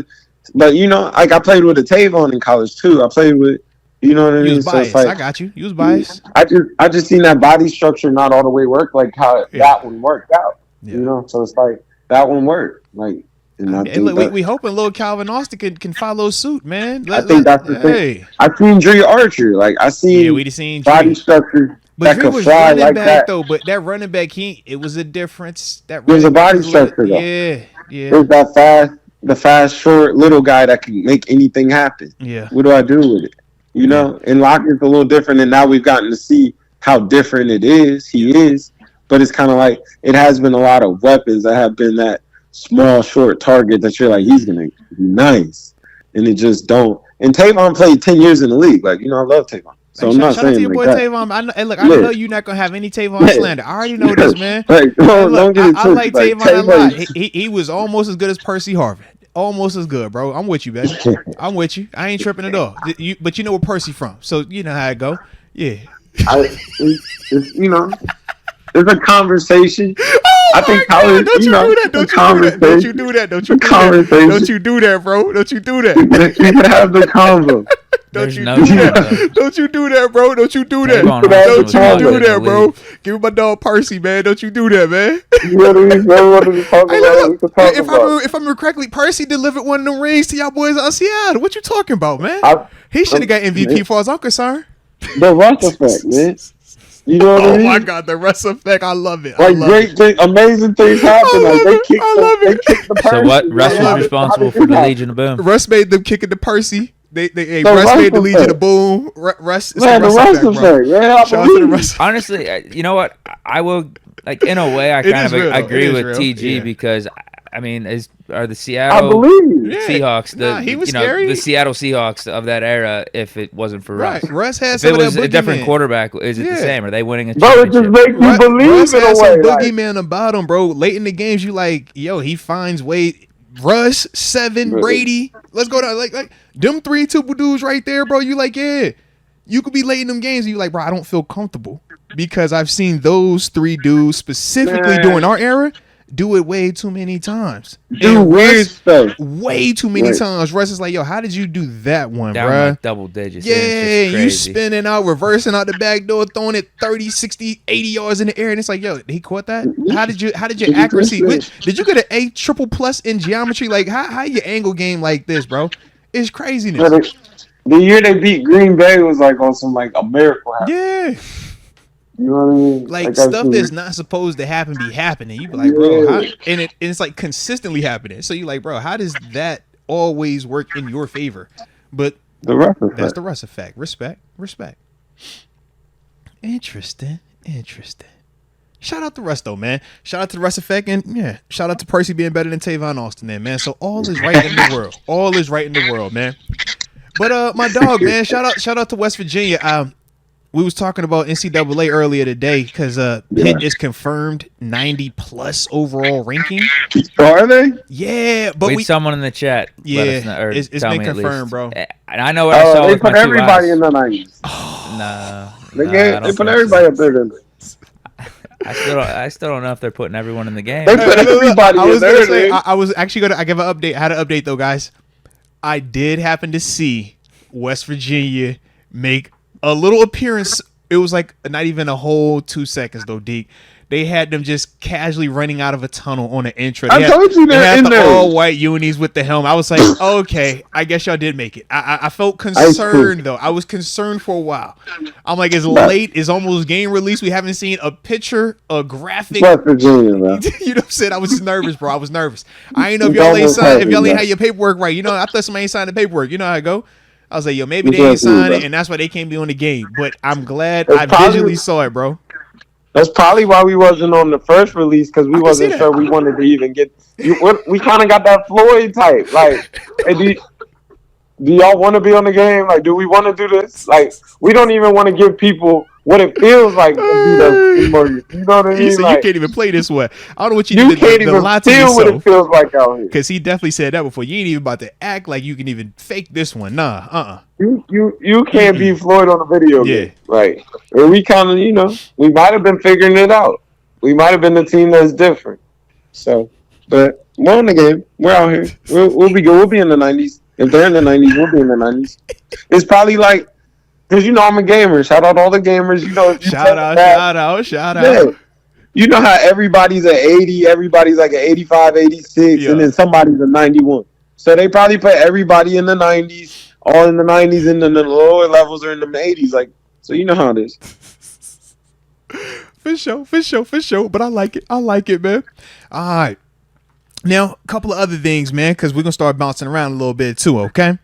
but like I played with a Tavon in college too. I played with, you know what I you mean. was So biased. it's like, I got you. You was biased. I just seen that body structure not all the way work like how Yeah. that one worked out. Yeah. You know, so it's like that one worked. Like, and I Hey, think look, we hoping little Calvin Austin can follow suit, man. I think that's the thing. Hey, I seen Dre Archer. Like I seen yeah, we seen body Dre. structure But that Dre could was fly running like back that. though. But that running back, it was a difference. That There's running a body back was structure, though. Yeah, There's that the fast, short, little guy that can make anything happen. yeah. What do I do with it? You know, and Lockett's a little different, and now we've gotten to see how different it is. He is, but it's kind of like it has been a lot of weapons that have been that small, short target that you're like, he's gonna be nice, and it just don't. And Tavon played 10 years in the league. Like, I love Tavon. So I'm not shout out to saying your like boy that. Tavon. I know, and look, I Yeah. know you're not gonna have any Tavon Yeah. slander. I already know this, man. Like, Hey, don't look, get it I like twisted. Tavon a lot. Tavon- He was almost as good as Percy Harvin. Almost as good, bro. I'm with you, baby. I'm with you. I ain't tripping at all. But you know where Percy from, so you know how it go. Yeah. it's, it's a conversation. I think God, college, don't you do that? it's a Don't you do that? Don't conversation. you do that? Don't you do that? Conversation. Don't you do that, bro? Don't you do that? You can have the convo. Don't There's you no do shame, that? though. Don't you do that, bro? Don't you do that? Tavon Austin Don't was you always do in the that, bro? league. Give me my dog Percy, man. Don't you do that, man. You know what I mean? What are we talking Hey, about? We look, can talk if about. I remember correctly, Percy delivered one of them rings to y'all boys out of Seattle. What you talking about, man? I- He should have got MVP as far as I'm concerned. The Russ effect, man. You know what I Oh mean? my God, the Russ effect. I love it. I Like love great it. things, amazing things happen. Like they kicked I love it. the So person. what? Russ How was did- responsible how for did the that Legion of Boom. Russ made them kick it to Percy. Hey, The Russ Russ made the Legion effect. of Boom. Russ, it's Man, the the Russ Russ effect, bro. effect, man. I Shout out to the believe. Russ. Honestly, you know what? I will, like, in a way, I It kind is of real, though. agree It is with real. TG Yeah. because I mean, are the I Seattle believe. Yeah. Seahawks He was scary. the Seattle Seahawks of that era? If it wasn't for Russ, Russ had if some it of was that a different boogeyman. quarterback, is it Yeah. the same? Are they winning a Bro, it just championship? makes you believe Russ in a had way. some Like, boogeyman about him, bro. Late in the games, you like, yo, he finds way. Russ, 7, Brady. Let's go down. Like them 3 Tuple dudes right there, bro. You like, yeah. You could be late in them games and you like, bro, I don't feel comfortable because I've seen those 3 dudes specifically Man. during our era do it way too many times. do And weird Russ, stuff. way too many Right. times. Russ is like, yo, how did you do that one, Down bro? like double digits. Yeah, it's just you crazy. spinning out, reversing out the back door, throwing it 30, 60, 80 yards in the air, and it's like, yo, he caught that? How did your accuracy? Did you get an A triple plus in geometry? Like, how your angle game like this, bro? It's craziness. But the year they beat Green Bay was like on some like a miracle happened. Yeah, You know what I mean? like I've stuff seen- that's not supposed to happen be happening. You be like, bro, how? Yeah. And it's like consistently happening. So you like, bro, how does that always work in your favor? But the ref that's effect. the Russ effect. Respect. Interesting. Shout out to Russ though, man. Shout out to the Russ effect, and yeah, shout out to Percy being better than Tavon Austin, then, man. So all is right in the world. All is right in the world, man. But my dog, man. Shout out to West Virginia. We was talking about NCAA earlier today because Pitt is confirmed 90+ overall ranking. Are they? Yeah, but Read someone in the chat. Yeah, let us know, or it's tell been me at confirmed, least. bro. And I know what I saw They with my put 2 everybody eyes. in the 90s. No, They put everybody up there. Then. I still don't know if they're putting everyone in the game. They put everybody I was in there. gonna say, man. I was actually gonna. I give an update. I had an update though, guys. I did happen to see West Virginia make a little appearance. It was like not even a whole 2 seconds though, Deke. They had them just casually running out of a tunnel on the intro. I told you they they're had in the there. all white unis with the helm. I was like, okay, I guess y'all did make it. I felt concerned though. I was concerned for a while. I'm like, it's late. It's almost game release. We haven't seen a picture, a graphic. West Virginia, man. You know what I'm saying? I was just nervous, bro. I was nervous. I ain't know if y'all ain't signed, if y'all ain't had your paperwork right. You know, I thought somebody ain't signed the paperwork. You know how I go. I was like, yo, maybe they ain't signed it, and that's why they can't be on the game. But I'm glad I visually saw it, bro. That's probably why we wasn't on the first release because we I can wasn't see sure that. we wanted to even get. We kind of got that Floyd type. Like, hey, do y'all want to be on the game? Like, do we want to do this? Like, we don't even want to give people what it feels like to do that. You know what I mean? He said, Like, you can't even play this way. I don't know what you you did can't to even lie to feel what it yourself. feels like out here. Because he definitely said that before. You ain't even about to act like you can even fake this one. Nah, You can't be Floyd on a video Yeah. game. Like, and we kind of, we might have been figuring it out. We might have been the team that's different. So, but we're on the game. We're out here. We'll be good. We'll be in the 90s. If they're in the 90s, we'll be in the 90s. It's probably like, because I'm a gamer. Shout out all the gamers. If you Shout out. Yeah. You know how everybody's an 80, everybody's like an 85, 86, Yeah. and then somebody's a 91. So they probably put everybody in the 90s, all in the 90s, and then the lower levels are in the 80s. Like, so you know how it is. For sure. But I like it, man. All right. Now, a couple of other things, man, because we're going to start bouncing around a little bit too, okay?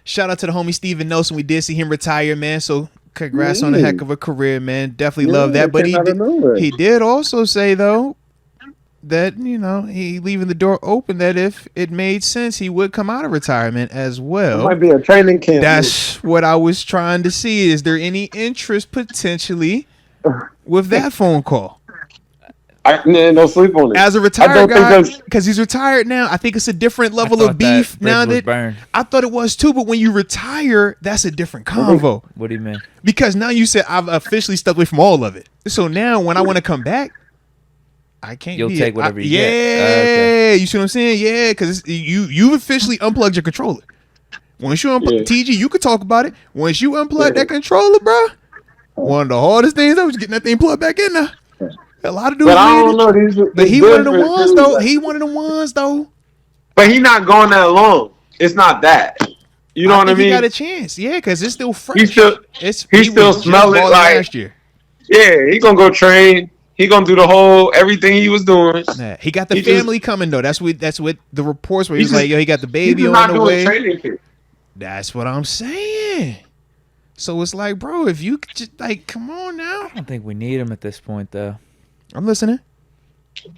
Shout out to the homie Steven Nelson. We did see him retire, man, so congrats on a heck of a career, man. Definitely love that. But he did also say, though, that, he leaving the door open that if it made sense, he would come out of retirement as well. It might be a training camp. That's what I was trying to see. Is there any interest potentially with that phone call? No sleep on it. As a retired guy, because he's retired now, I think it's a different level of beef now that burned. I thought it was too. But when you retire, that's a different convo. What do you mean? Because now you said I've officially stepped away from all of it. So now when I want to come back, I can't. You'll take whatever you get. get. Okay. You see what I'm saying? Yeah, because you've officially unplugged your controller. Once you unplug TG, you could talk about it. Once you unplug that controller, bro, one of the hardest things was getting that thing plugged back in there. A lot of dudes, but I don't know. But he one of the ones though. He one of the ones though. But he not going that long. It's not that. You know what I mean? He got a chance, yeah, because it's still fresh. He still smell it like last year. Yeah, he gonna go train. He gonna do the whole everything he was doing. Nah, he got the family coming though. That's what the reports where he's like, yo, he got the baby on the way. Training. That's what I'm saying. So it's like, bro, if you could just come on now. I don't think we need him at this point, though. I'm listening.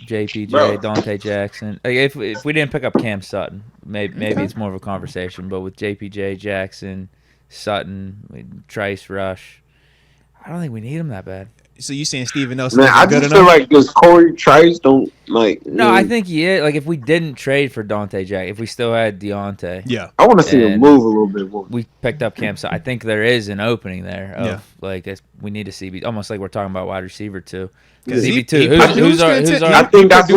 JPJ, Bro. Dante Jackson. Like if we didn't pick up Cam Sutton, maybe Okay. it's more of a conversation. But with JPJ, Jackson, Sutton, Trice, Rush, I don't think we need him that bad. So you saying Steven Nelson Man, I isn't good just enough? feel like this Corey Trice don't like. No, I think he is. Like if we didn't trade for Dante Jack, if we still had Deontay, Yeah. I want to see him and move a little bit more. we picked up Cam Sutton. I think there is an opening there of Yeah. like we need a CB, almost like we're talking about wide receiver too. Because CB2, produced I think that's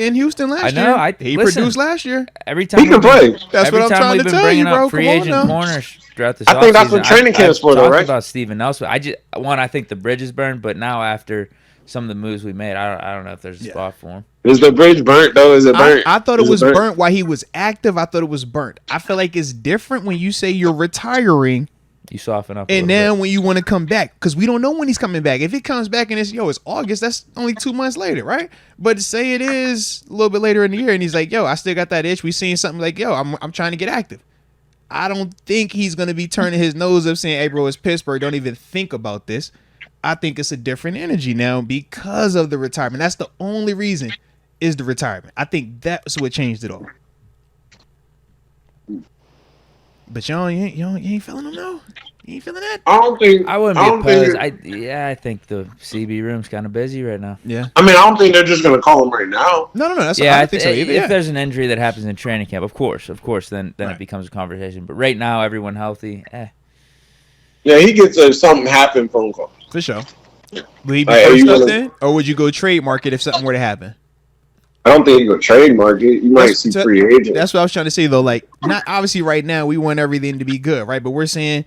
in Houston last I know, year. He listen, produced last year. Every time He can play. That's every what I'm time trying we've to been tell bringing you, bro. up free Come on agent now. corners throughout this I think that's offseason, what training camp's I've for, though, talked right? about Steven Nelson. I think the bridge is burned, but now after some of the moves we made, I don't know if there's a spot for him. Is the bridge burnt though? Is it burnt? I thought it Is was burnt while he was active. I thought it was burnt. I feel like it's different when you say you're retiring You soften up, and a little then when you want to come back, because we don't know when he's coming back. If he comes back and it's August, that's only 2 months later, right? But say it is a little bit later in the year, and he's like, I still got that itch. We seen something like, I'm trying to get active. I don't think he's gonna be turning his nose up saying, "Hey, bro, it's Pittsburgh. Don't even think about this." I think it's a different energy now because of the retirement. That's the only reason is the retirement. I think that's what changed it all. But you ain't feeling him though. You ain't feeling that? I don't think. I wouldn't don't be opposed. think I think the CB room's kind of busy right now. Yeah. I mean, I don't think they're just gonna call him right now. No. That's Yeah, I don't think so either. if there's an injury that happens in training camp, of course, then Right. it becomes a conversation. But right now, everyone healthy. Yeah, he gets a something happen phone call. For sure. Will he be Hey, are first you up gonna- then? Or would you go trade market if something were to happen? I don't think he go trade market. You might see free agent. That's what I was trying to say though. Like, not obviously right now we want everything to be good, right? But we're saying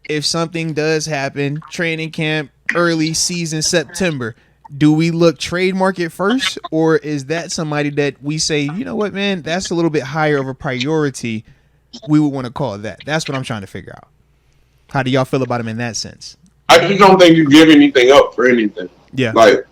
if something does happen, training camp, early season, September, do we look trade market first? Or is that somebody that we say, you know what, man, that's a little bit higher of a priority. We would want to call it that. That's what I'm trying to figure out. How do y'all feel about him in that sense? I just don't think you give anything up for anything. Yeah. Like,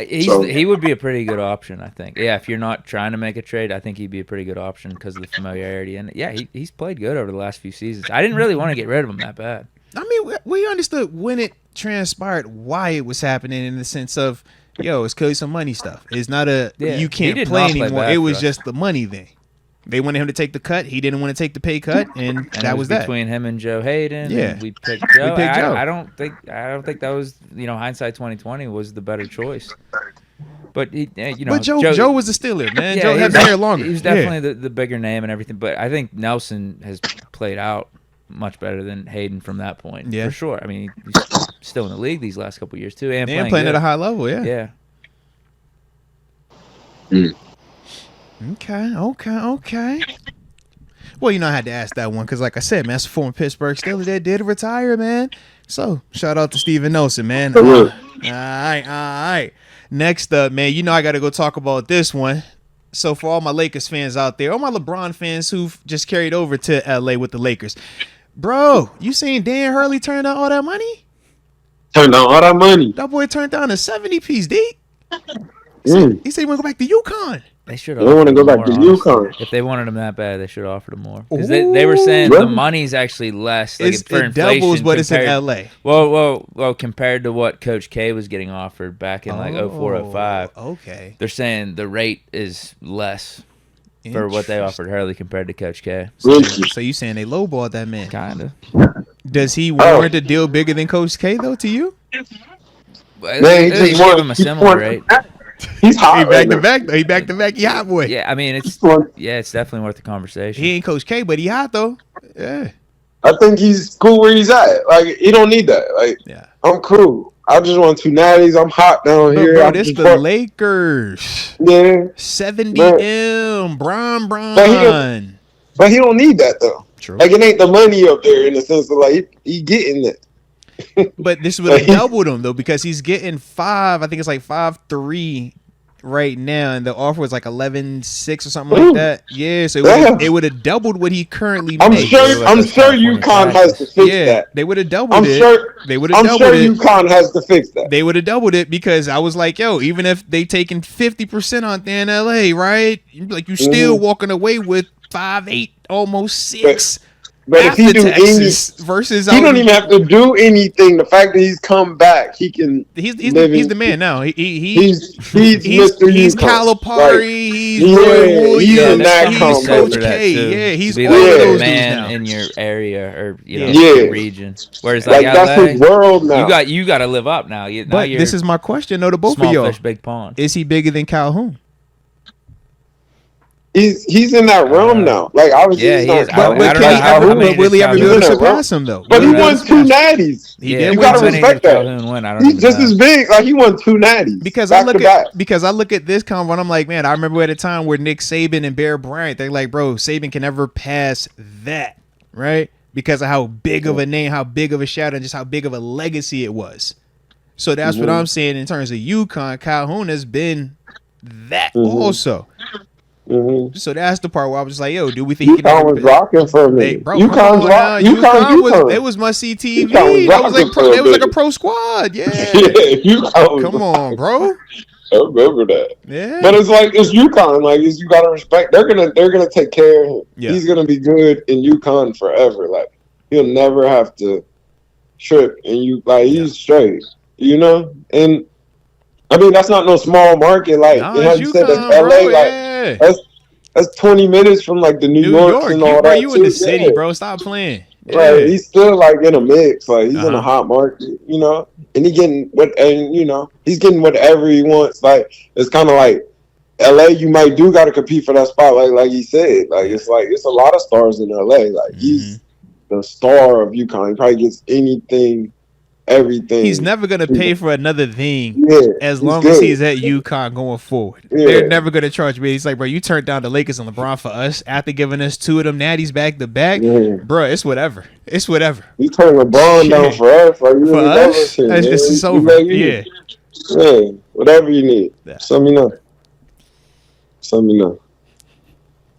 He would be a pretty good option, I think. Yeah, if you're not trying to make a trade, I think he'd be a pretty good option because of the familiarity. And yeah, he's played good over the last few seasons. I didn't really want to get rid of him that bad. I mean, we understood when it transpired why it was happening in the sense of, it's clearly some money stuff. It's not you he can't did play not play anymore. bad It for was us. just the money thing. They wanted him to take the cut. He didn't want to take the pay cut, and And that it was that. between him and Joe Hayden. Yeah. And we picked Joe. picked Joe. I don't think that was hindsight 2020 was the better choice. But But Joe was the Steeler, man. Yeah, Joe had he's the hair longer. He was definitely the bigger name and everything. But I think Nelson has played out much better than Hayden from that point. Yeah. For sure. I mean, he's still in the league these last couple of years too, and playing good. at a high level. Yeah. Yeah. Okay. Well, I had to ask that one because, like I said, man, that's a former Pittsburgh Steeler that did retire, man. So, shout out to Steven Nelson, man. All right. Next up, man, I got to go talk about this one. So, for all my Lakers fans out there, all my LeBron fans who've just carried over to L.A. with the Lakers, bro, you seen Dan Hurley turn down all that money? Turned down all that money. That boy turned down a 70-piece, Deke. Mm. He said he want to go back to UConn. They should. They want to go back to UConn. If they wanted him that bad, they should have offered him more. Because they were saying Really? the money's actually less. Like It for inflation doubles what it's in compared- L.A. Well, compared to what Coach K was getting offered back in 04, 05, Okay. they're saying the rate is less for what they offered Hurley compared to Coach K. So you saying they lowballed that man? Kind of. Does he warrant a deal bigger than Coach K though? To you? Man, he They just gave won. him a similar rate. He's hot. He right back to now. back though. He back to back. He hot boy. Yeah, I mean it's Won. it's definitely worth the conversation. He ain't Coach K, but he hot though. Yeah. I think he's cool where he's at. Like, he don't need that. Like, Yeah. I'm cool. I just want 2 natties. I'm hot down But here. bro, I'm this just the fuck- Lakers. Yeah, 70 Bro. M. Bron. but he don't need that though. True. Like, it ain't the money up there in the sense of like he getting it. But this would have doubled him though because he's getting 5. I think it's like 5.3 right now, and the offer was like 11.6 or something like that. Yeah, so it would have doubled what he currently I'm makes. sure UConn has to fix that. They would have doubled I'm it. sure They would have I'm doubled sure it. UConn has to fix that. They would have doubled it because I was like, even if they taking 50% on there in LA, right? Like you still walking away with 5.8, almost 6. But if he after do Texas versus he don't even have to do anything. The fact that he's come back, he can. He's the man now. He's he's Mr. He's UConn. Calipari. He's Roy Williams. He's Yeah, in that he's conference. set Coach for that K. too. Yeah, he's to be all like of the those dudes man now. in your area or Yeah. your region. Whereas like that's LA, his world now. you got to live up now. Now But you're this is my question, though, to both small of y'all: fish, big pond. is he bigger than Calhoun? He's in that realm now. Like obviously, yeah, he's he not is. Calhoun. I don't know how many But will he ever be Calhoun- able to He's in that surpass him though? But Will he be able won to 2 surpass him? natties. He Yeah, did You win gotta how many respect did that. Calhoun win? I don't He's even just know. as big. Like he won 2 natties Because back to back. I look at this convo and I'm like, man, I remember at a time where Nick Saban and Bear Bryant, they're like, bro, Saban can never pass that, right? Because of how big of a name, how big of a shout, and just how big of a legacy it was. So that's what I'm saying in terms of UConn. Calhoun has been that also. So that's the part where I was like, yo, do we think he can UConn ever was rocking for a minute. bro, UConn's rock. UConn was UConn. it was must see TV. UConn was That was like rocking for a it was like a minute. pro squad. Yeah. UConn was Come on, bro. I remember that. Yeah. But it's UConn. Like you gotta respect. They're gonna take care of him. Yeah. He's gonna be good in UConn forever. Like he'll never have to trip. And he's straight. You know. And I mean that's not no small market. Like Nah, and how it's you said that's UConn, LA. bro. Like Yeah. that's 20 minutes from like the New Yorks and all that. You in too. the city, Yeah. bro. Stop playing. Yeah. Right, he's still like in a mix. Like he's in a Uh-huh. hot market, you know, and he's getting whatever he wants. Like it's kind of like LA. You might got to compete for that spot. Like he said, it's a lot of stars in LA. Like he's the star of UConn. He probably gets anything, everything. He's never gonna pay for another thing as long good. as he's at UConn going forward. They're never gonna charge me. He's like, bro, you turned down the Lakers and LeBron for us after giving us 2 of them natties back to back. Bro, it's whatever. It's whatever. You turned LeBron down for us. Like, For us, it's over. Yeah. Yeah, whatever you need. Let me know.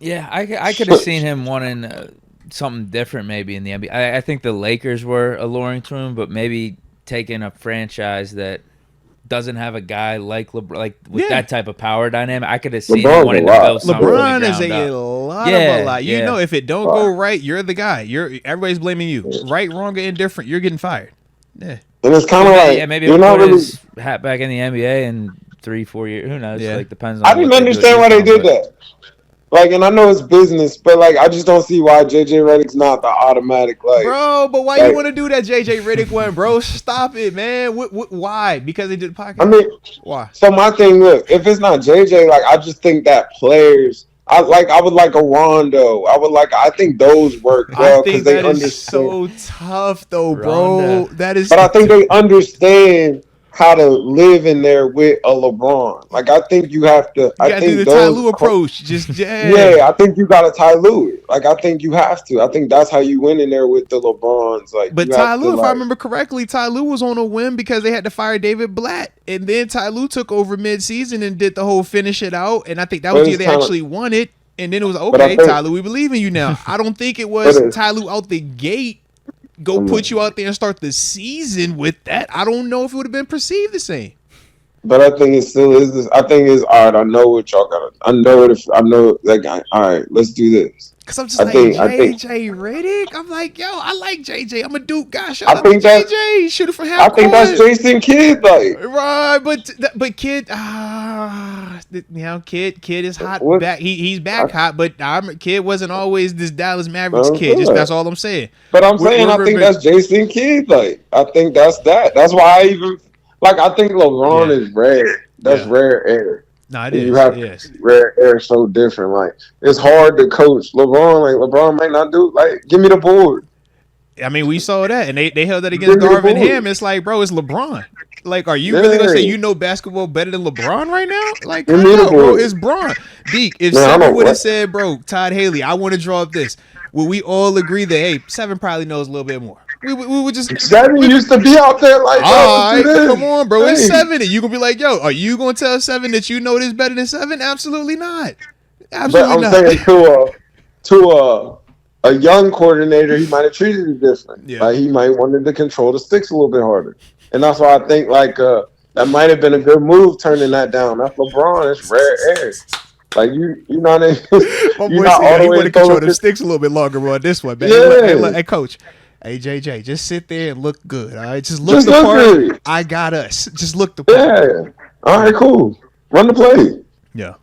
Yeah, I could have seen him wanting something different maybe in the NBA. I think the Lakers were alluring to him, but maybe taking a franchise that doesn't have a guy like LeBron, like with that type of power dynamic. I could have seen him wanting to build something from the LeBron is ground a up. lot of a lot. You know, if it don't go right, you're the guy. Everybody's blaming you. Right, wrong, or indifferent, you're getting fired. Yeah. And it's kind of maybe you're he'll not put really. his hat back in the NBA in 3-4 years. Who knows? Yeah. Like depends on. I didn't understand why they did that. Like, and I know it's business, but like, I just don't see why JJ Redick's not the automatic like. Bro, but why you want to do that JJ Redick one, bro? Stop it, man. Why? Because they did the podcast. I mean, why? So my thing, look, if it's not JJ, like, I just think that players. I would like a Rondo. I think those work well because they understand. So tough though, bro. Rondo. That is. But I think they understand how to live in there with a LeBron. Like I think you have to. I think do the Ty Lue approach. Just I think you got to Ty Lue it. Like I think you have to. I think that's how you win in there with the LeBrons. Like, but Ty Lue, if I remember correctly, Ty Lue was on a whim because they had to fire David Blatt, and then Ty Lue took over mid-season and did the whole finish it out. And I think that was the year they actually won it. And then it was okay, Ty Lue, we believe in you now. I don't think it was Ty Lue out the gate. Go put you out there and start the season with that. I don't know if it would have been perceived the same. But I think it still is this. I think it's all right. I know what y'all got. I know that guy. All right, let's do this. Cause I'm just JJ Redick. I'm like, yo, I like JJ. I'm a Duke guy. Shout out to JJ. Shoot it from half court. I think that's Jason Kidd, like. Right, but Kidd, Kidd is hot back. He's back hot, but Kidd wasn't always this Dallas Mavericks kid. Just that's all I'm saying. But I'm saying I think that's Jason Kidd. Like I think that's that. That's why I even I think LeBron is rare. That's rare air. No, it is. You have rare air so different. Like it's hard to coach LeBron. Like LeBron might not do. Like give me the board. I mean, we saw that, and they held that against Garvin Ham. It's like, bro, it's LeBron. Like, are you really gonna say you know basketball better than LeBron right now? Like, bro, it's Bron. Deke, if Seven would have said, bro, Todd Haley, I want to draw up this, would we all agree that hey, Seven probably knows a little bit more? We would just Seven used to be out there like, all right, come on, bro, it's Seven, and you gonna be like, yo, are you gonna tell Seven that you know this better than Seven? Absolutely not. Absolutely not. But I'm saying to a young coordinator, he might have treated it different. Yeah. Like he might wanted to control the sticks a little bit harder, and that's why I think that might have been a good move turning that down. That's LeBron. It's rare air. Like you know what I mean? My You're boy not all said the he way want to control the focused. sticks a little bit longer, bro. On this one, man. Yeah. Hey, coach. Hey, JJ, just sit there and look good. All right, just look Just the look part. good. I got us. Just look the part. Yeah. All right, cool. Run the play. Yeah.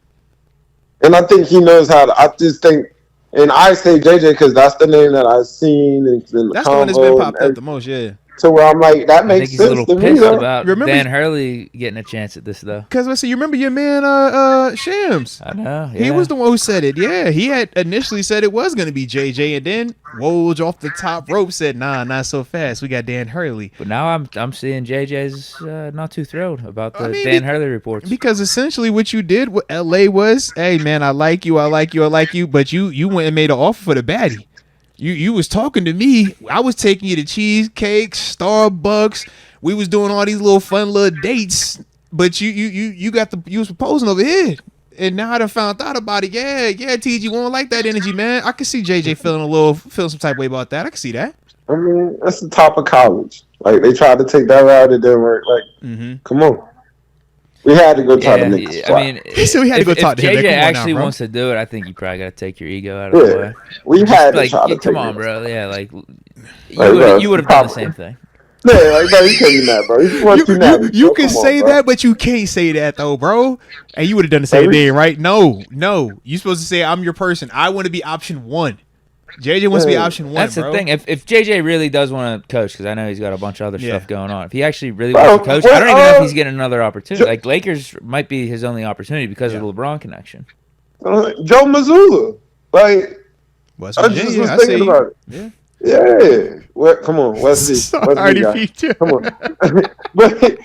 And I think he knows how to. I just think, and I say JJ because that's the name that I've seen in the That's the one that's been convo popped up the most. Yeah. to where I'm like, that I makes think he's a sense little to me. pissed Though. about Remember- Dan Hurley getting a chance at this, though. Because let's see, you remember your man Shams? I know. He yeah. was the one who said it. Yeah, he had initially said it was going to be JJ, and then Woj off the top rope said, "Nah, not so fast. We got Dan Hurley." But now I'm seeing JJ's not too thrilled about the I mean, Dan Hurley reports. Because essentially what you did with LA was, hey man, I like you, but you went and made an offer for the baddie. You was talking to me. I was taking you to cheesecake, Starbucks. We was doing all these little fun little dates, but you was proposing over here. And now I done found out about it. Yeah, TG won't like that energy, man. I can see JJ feeling some type of way about that. I can see that. I mean, that's the top of college. Like they tried to take that route, it didn't work. Like, come on. We had to go try to make this I mean, So we had to go talk to him. If JJ Come on now, actually bro. wants to do it, I think you probably got to take your ego out of the way. We had to Like, try to come take on, it. bro. Yeah, like bro, you would have done the same thing. Yeah, like, bro, you can't be mad, bro. You can say that, but you can't say that though, bro. And you would have done the same thing, right? No. You supposed to say I'm your person. I want to be option one. JJ wants to be option one. That's bro. the thing. If JJ really does want to coach, because I know he's got a bunch of other stuff going on. If he actually really Bro, wants to coach, I don't even know if he's getting another opportunity. Like Lakers might be his only opportunity because of the LeBron connection. Joe Mazzulla. Like, West I just Virginia, was I see thinking you. about it. Yeah. What? Come on, Wesley. Sorry, Pete. Come on. But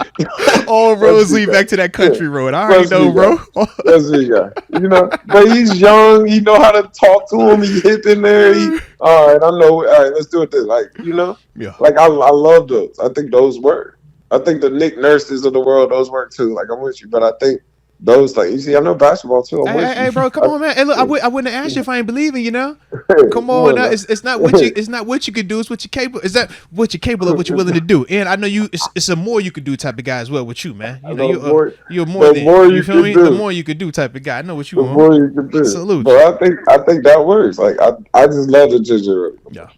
All roads lead back to that country road. I already know, bro. Wesley guy. You know, but he's young. He know how to talk to him. He hip in there. All right, I know. All right, let's do it. This, like, you know, like I love those. I think those work. I think the Nick Nurses of the world, those work too. Like I'm with you, but I think those like you see, I know basketball too. Hey, bro, come on, man. Hey, look, I wouldn't have asked you if I ain't believing, you know. Come on, now. It's not what you could do. It's what you're capable. Is that what you're capable of? What you're willing to do? And I know you. It's a more you could do type of guy as well with you, man. You know, you're more than you feel me. The more you could do type of guy. I know what you want. The more you could do. Salute. But I think that works. Like I just love the ginger. Yeah.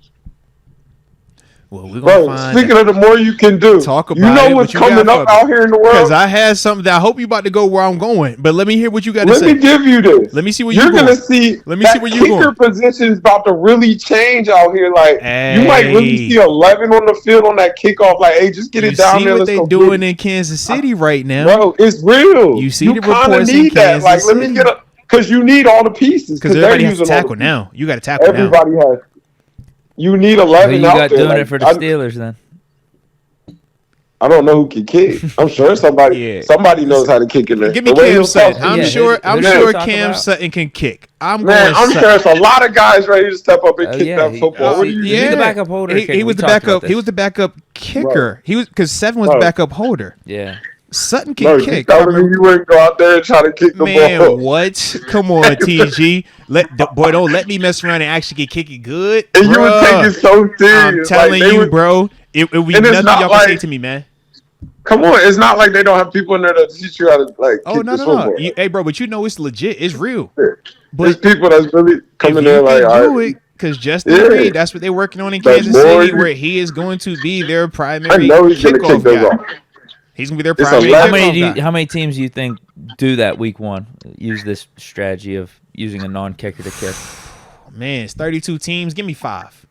Well, we're gonna find speaking of the more you can do, talk about you know it, what's what you coming got up for me. out here in the world. Because I had something that I hope you about to go where I'm going, but let me hear what you got to say. Let me give you this. Let me see where you're you're gonna going. see. Let me see where you're kicker going. position is about to really change out here. Like you might really see 11 on the field on that kickoff. Like, hey, just get it down there. You see what they doing in Kansas City right now, bro? It's real. You see you the reports in need that. Kansas Like, let me City. get a because you need all the pieces. Because everybody has to tackle now. You got to tackle now. Everybody has. You need 11 Who you out got there. doing like, it for the Steelers then? I don't know who can kick. I'm sure somebody knows how to kick in there. Give me The way Cam he'll Sutton. talk- I'm sure Cam Sutton can kick. I'm sure there's a lot of guys ready to step up and kick that football. What do you He's the backup holder. He was the backup. He was the backup kicker. He was because Seven was the backup holder. Yeah. Sutton can kick. Telling me you wouldn't go out there and try to kick the ball. Man, what? Come on, TG. Don't let me mess around and actually get kicked good. And you would take it so serious. I'm telling you, bro. It would be nothing y'all can say to me, man. Come on, it's not like they don't have people in there to teach you how to like. Oh no. Hey, bro, but you know it's legit. It's real. Yeah. But there's people that's really coming there like, do it because Justin Reed, that's what they're working on in Kansas City, where he is going to be their primary kickoff guy. He's gonna be their primary kickoff guy. How many teams do you think do that week one? Use this strategy of using a non-kicker to kick. Man, it's 32 teams. Give me 5.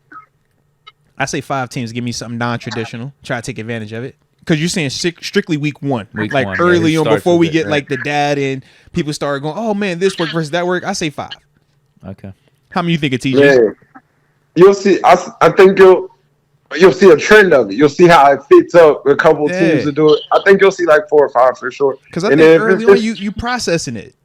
I say 5 teams. Give me something non-traditional. Try to take advantage of it. Because you're saying strictly week one. Like early on before we get like the data and people start going, oh man, this work versus that work. I say 5. Okay. How many you think of TJ? Man, you'll see. I think you'll see a trend of it. You'll see how it fits up a couple teams to do it. I think you'll see like 4 or 5 for sure. Because I think early on you processing it.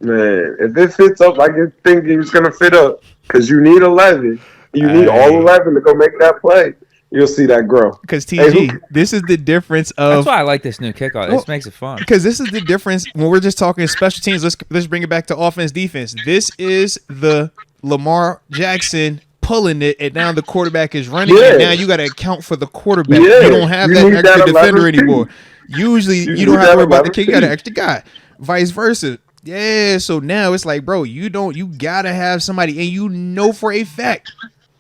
Man, if it fits up like you think it's gonna fit up, because you need 11, you need all 11 to go make that play. You'll see that grow. Because TG, this is the difference of. That's why I like this new kickoff. This makes it fun. Because this is the difference when we're just talking special teams. Let's bring it back to offense, defense. This is the Lamar Jackson pulling it, and now the quarterback is running. And now you got to account for the quarterback. You don't have that extra defender anymore. Usually, you don't have to worry about the kick. You got an extra guy. Vice versa. Yeah, so now it's like, bro, you gotta have somebody, and you know for a fact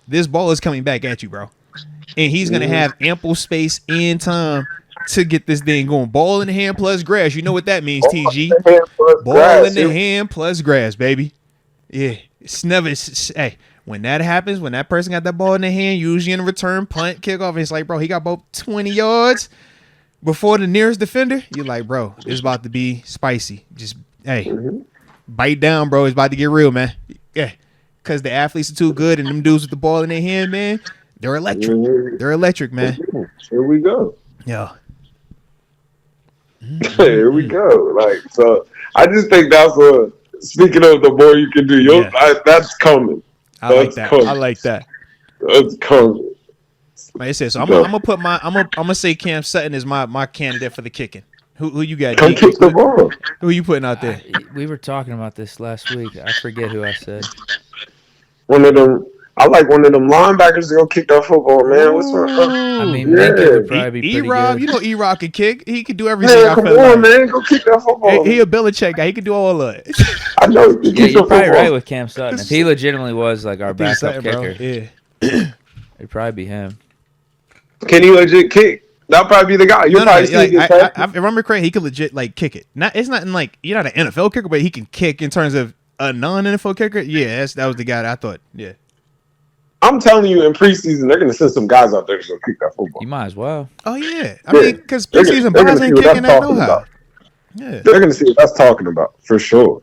this ball is coming back at you, bro. And he's gonna have ample space and time to get this thing going. Ball in the hand plus grass. You know what that means, TG. Ball in the hand plus grass, baby. Yeah. It's never hey, when that happens, when that person got that ball in the hand, usually in a return punt, kickoff, it's like, bro, he got about 20 yards before the nearest defender. You're like, bro, it's about to be spicy. Just hey, bite down, bro. It's about to get real, man. Yeah. Cause the athletes are too good, and them dudes with the ball in their hand, man, they're electric. They're electric, man. Here we go. Yeah. Here we go. Like, so I just think that's what, speaking of the more you can do, that's coming. I like that. I like that. That's coming. Like I said, so I'm gonna say Cam Sutton is my candidate for the kicking. Who you got? Come kick the ball. Who you putting out there? We were talking about this last week. I forget who I said. One of them. I like one of them linebackers to go kick that football, man. What's wrong? I mean, Minka would probably be pretty E-Rob, good. You know E-Rob can kick. He can do everything. Man, come on, man. Go kick that football. He a Belichick guy. He can do all of it. I know. Yeah, you're probably right with Cam Sutton. If he legitimately was like our backup kicker, it'd probably be him. Can he legit kick? That'll probably be the guy. You'll probably see I remember correct. He could legit like kick it. It's not in like you're not an NFL kicker, but he can kick in terms of a non-NFL kicker. Yeah, that was the guy that I thought. Yeah. I'm telling you, in preseason, they're going to send some guys out there to go kick that football. You might as well. Oh, yeah. I mean, because preseason guys ain't kicking that no-how. Yeah. They're going to see what that's talking about, for sure.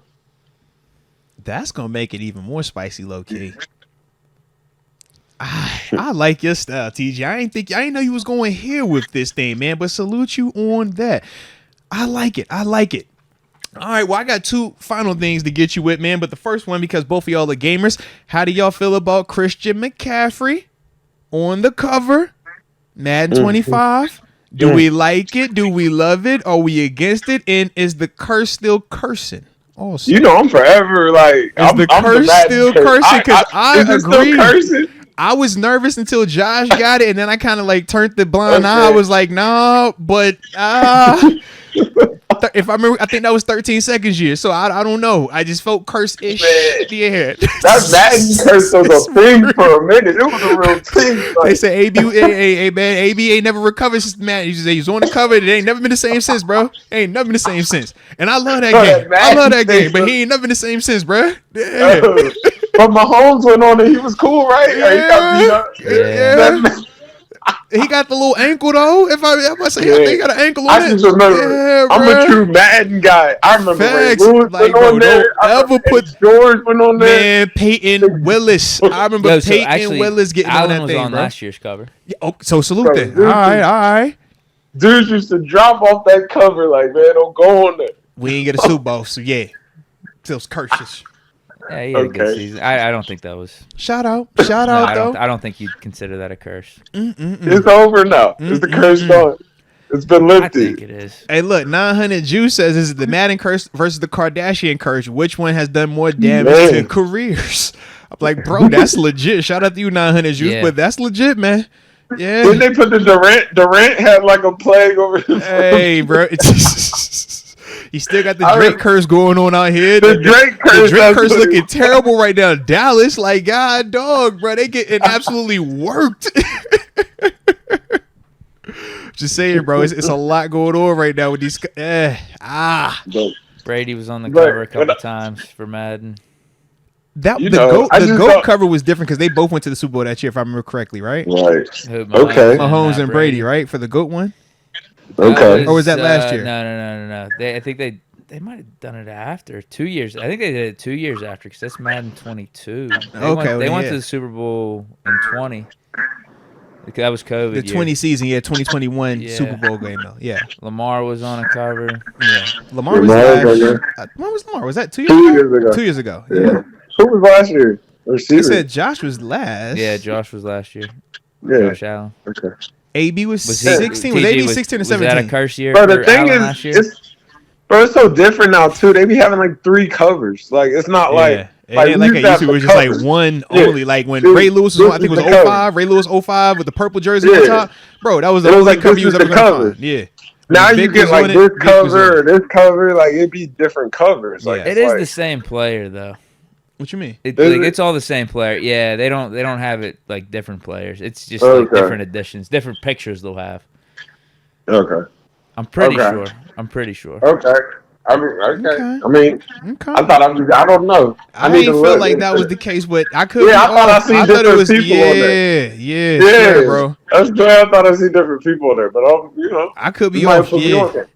That's going to make it even more spicy, low-key. I like your style, TG. I ain't know you was going here with this thing, man, but salute you on that. I like it. All right, well, I got two final things to get you with, man. But the first one, because both of y'all are gamers, how do y'all feel about Christian McCaffrey on the cover, Madden 25? Do we like it? Do we love it? Are we against it? And is the curse still cursing? Also, you know, I'm forever like, the curse still cursing? Because I agree. I was nervous until Josh got it, and then I kind of like turned the blind eye. I was like, no, but if I remember, I think that was 13 seconds year. So I don't know. I just felt curse-ish. Yeah. That Madden curse was a thing for a minute. It was a real thing. Like, they say AB ain't never recovered since Madden. He's on the cover. It ain't never been the same since, bro. Ain't never been the same since. And I love that game. I love that game, but he ain't never been the same since, bro. Yeah. But Mahomes went on and he was cool, right? Yeah. He got the little ankle though. If I say I think he got an ankle on it. I just remember. I'm a true Madden guy. I remember Ray Lewis went on there. George went on there. Man, Peyton Willis. I remember Peyton Willis getting Allen on that was thing, on bro. last year's cover. Yeah, so salute that. All right. Dudes used to drop off that cover like, man, don't go on there. We ain't get a Super Bowl, so yeah. Those curses. Yeah, he had a good season. I don't think that was. Shout out, though. I don't think you'd consider that a curse. It's over now. Is the curse gone? It's been lifted. I think it is. Hey, look, 900 Juice says, is it the Madden curse versus the Kardashian curse? Which one has done more damage to careers? I'm like, bro, that's legit. Shout out to you, 900 Juice, but that's legit, man. Yeah. Didn't they put the Durant had like a plague over his Hey, bro. He still got the Drake curse going on out here. The Drake curse looking terrible right now. Dallas, like, God, dog, bro. They getting absolutely worked. Just saying, bro. It's a lot going on right now with these. Brady was on the cover a couple times for Madden. The GOAT cover was different because they both went to the Super Bowl that year, if I remember correctly, right? Right. Okay. Mahomes and Brady, right? For the GOAT one? Okay. Or was that last year? No. I think they might have done it after 2 years. I think they did it 2 years after because that's Madden 22. They went to the Super Bowl in 20. That was COVID. The 20 season, 2021 Super Bowl game though. Yeah. Lamar was on a cover. Yeah. Lamar was last year. When was Lamar? Was that 2 years ago? 2 years ago. 2 years ago. Yeah. Who was last year? He said Josh was last. Yeah, Josh was last year. Yeah. Josh Allen. Okay. AB was 16. Was AB 16 or 17? Was that a curse year? But the thing Allen is, it's so different now too. They be having like 3 covers. Like it's not like. It ain't like it used to be, it was just like one only. Like when Ray Lewis was on, I think it was 05. Ray Lewis 05 with the purple jersey on top. Bro, that was the only cover you was ever going to find. Yeah. Now Vic you get was like on it, this Vic was on cover it. or this cover, like it'd be different covers. Like Yeah. It is the same player though. What you mean? It's all the same player. Yeah, they don't have it like different players. It's just like Okay. different editions, different pictures they'll have. Okay. I'm pretty Okay. sure. I'm pretty sure. Okay. I mean, okay. Okay. I mean, Okay. I thought I don't know. I need to ain't feel look. like that was the case, but I could be Yeah, I thought off. I seen I thought it different was people on there. yeah, Yeah, sure, bro. that's good. I thought I see different people on there, but I could be you might off. put me Yeah. on there.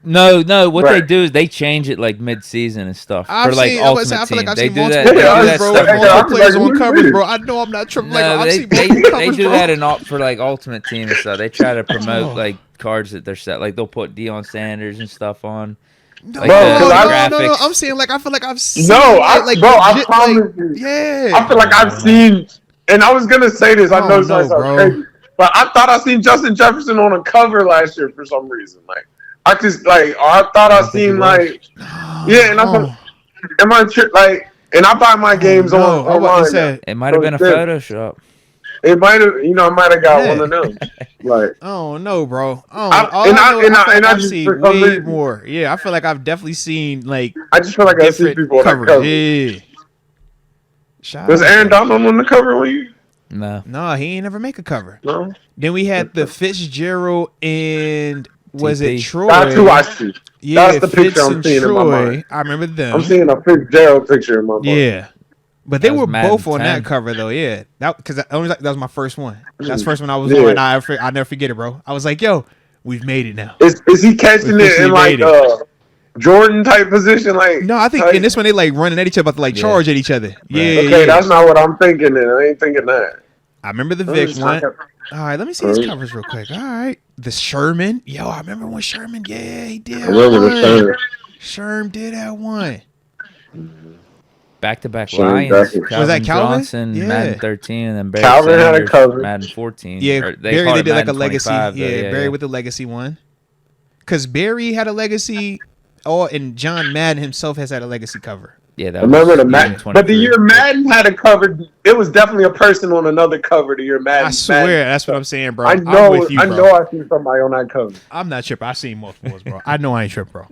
No. What they Right. do is they change it like mid-season and stuff I've for like seen. I was ultimate I feel like team. I've They seen do multiple that. They do Yeah, that players, bro. stuff. yeah, Multiple I'm players like, on who's covers, this? bro. I know I'm not tripping. Like No, I've they seen multiple covers, do bro. that for like ultimate team and stuff. They try to promote like cards that they're set. Like they'll put Deion Sanders and stuff on. No, Like Bro, the 'cause no. graphics. I'm saying like I feel like I've seen. No, I like promise you. yeah. I feel like I've seen, and I was gonna say this. I know it's no, like so bro. crazy, but I thought I seen Justin Jefferson on a cover last year for some reason. Like I just like, or I thought I seen like, yeah, and I thought, am I like, and I buy my games no, on I'm about to online. say. It might have been a Photoshop. It might have, I might have got Yeah. one of them. Like, Oh no, bro. Oh, I I've just seen for some way reason- more. Yeah, I feel like I've definitely seen like I just feel like I see different people on that covers. cover. Yeah. Shout Was out Aaron to- Donald on the cover when you? No. No, he ain't never make a cover. No, Then we had the Fitzgerald and was it TP. Troy? that's who I see. Yeah, That's the picture I'm and seeing in my Troy. mind. I remember them. I'm seeing a Fitzgerald picture in my mind. Yeah. But they That was were Madden both on 10. that cover though, yeah. That because that was my first one. That's the first one I was Yeah. on. I'll never forget it, bro. I was like, yo, we've made it now. Is he catching it Officially in like made it. Jordan type position? Like No, I think type? in this one they like running at each other, about to like Yeah. charge at each other. Yeah, Okay, yeah. that's not what I'm thinking. Then I ain't thinking that. I remember the I'm Vic just one. talking- All right, let me see these covers real quick. All right, the Sherman. Yo, I remember when Sherman. Yeah, he did. I remember the one. third. Sherm did that one. Back-to-back Sure, Lions. exactly. Was that Calvin? Johnson, Yeah. Madden 13, and then Barry Calvin had a Sanders, cover. Madden 14. Yeah, Or Barry call they it did like a Madden legacy. 25, though. Yeah, Barry with the legacy one. Because Barry had a legacy. Oh, and John Madden himself has had a legacy cover. Yeah, that I remember was the even Madden, but the 23. year Madden had a cover. It was definitely a person on another cover. The year Madden. I swear, Madden. that's what I'm saying, bro. I know. I'm with you, I bro. know. I seen somebody on that cover. I'm not tripping. I seen multiple ones, bro. I know I ain't tripping, bro.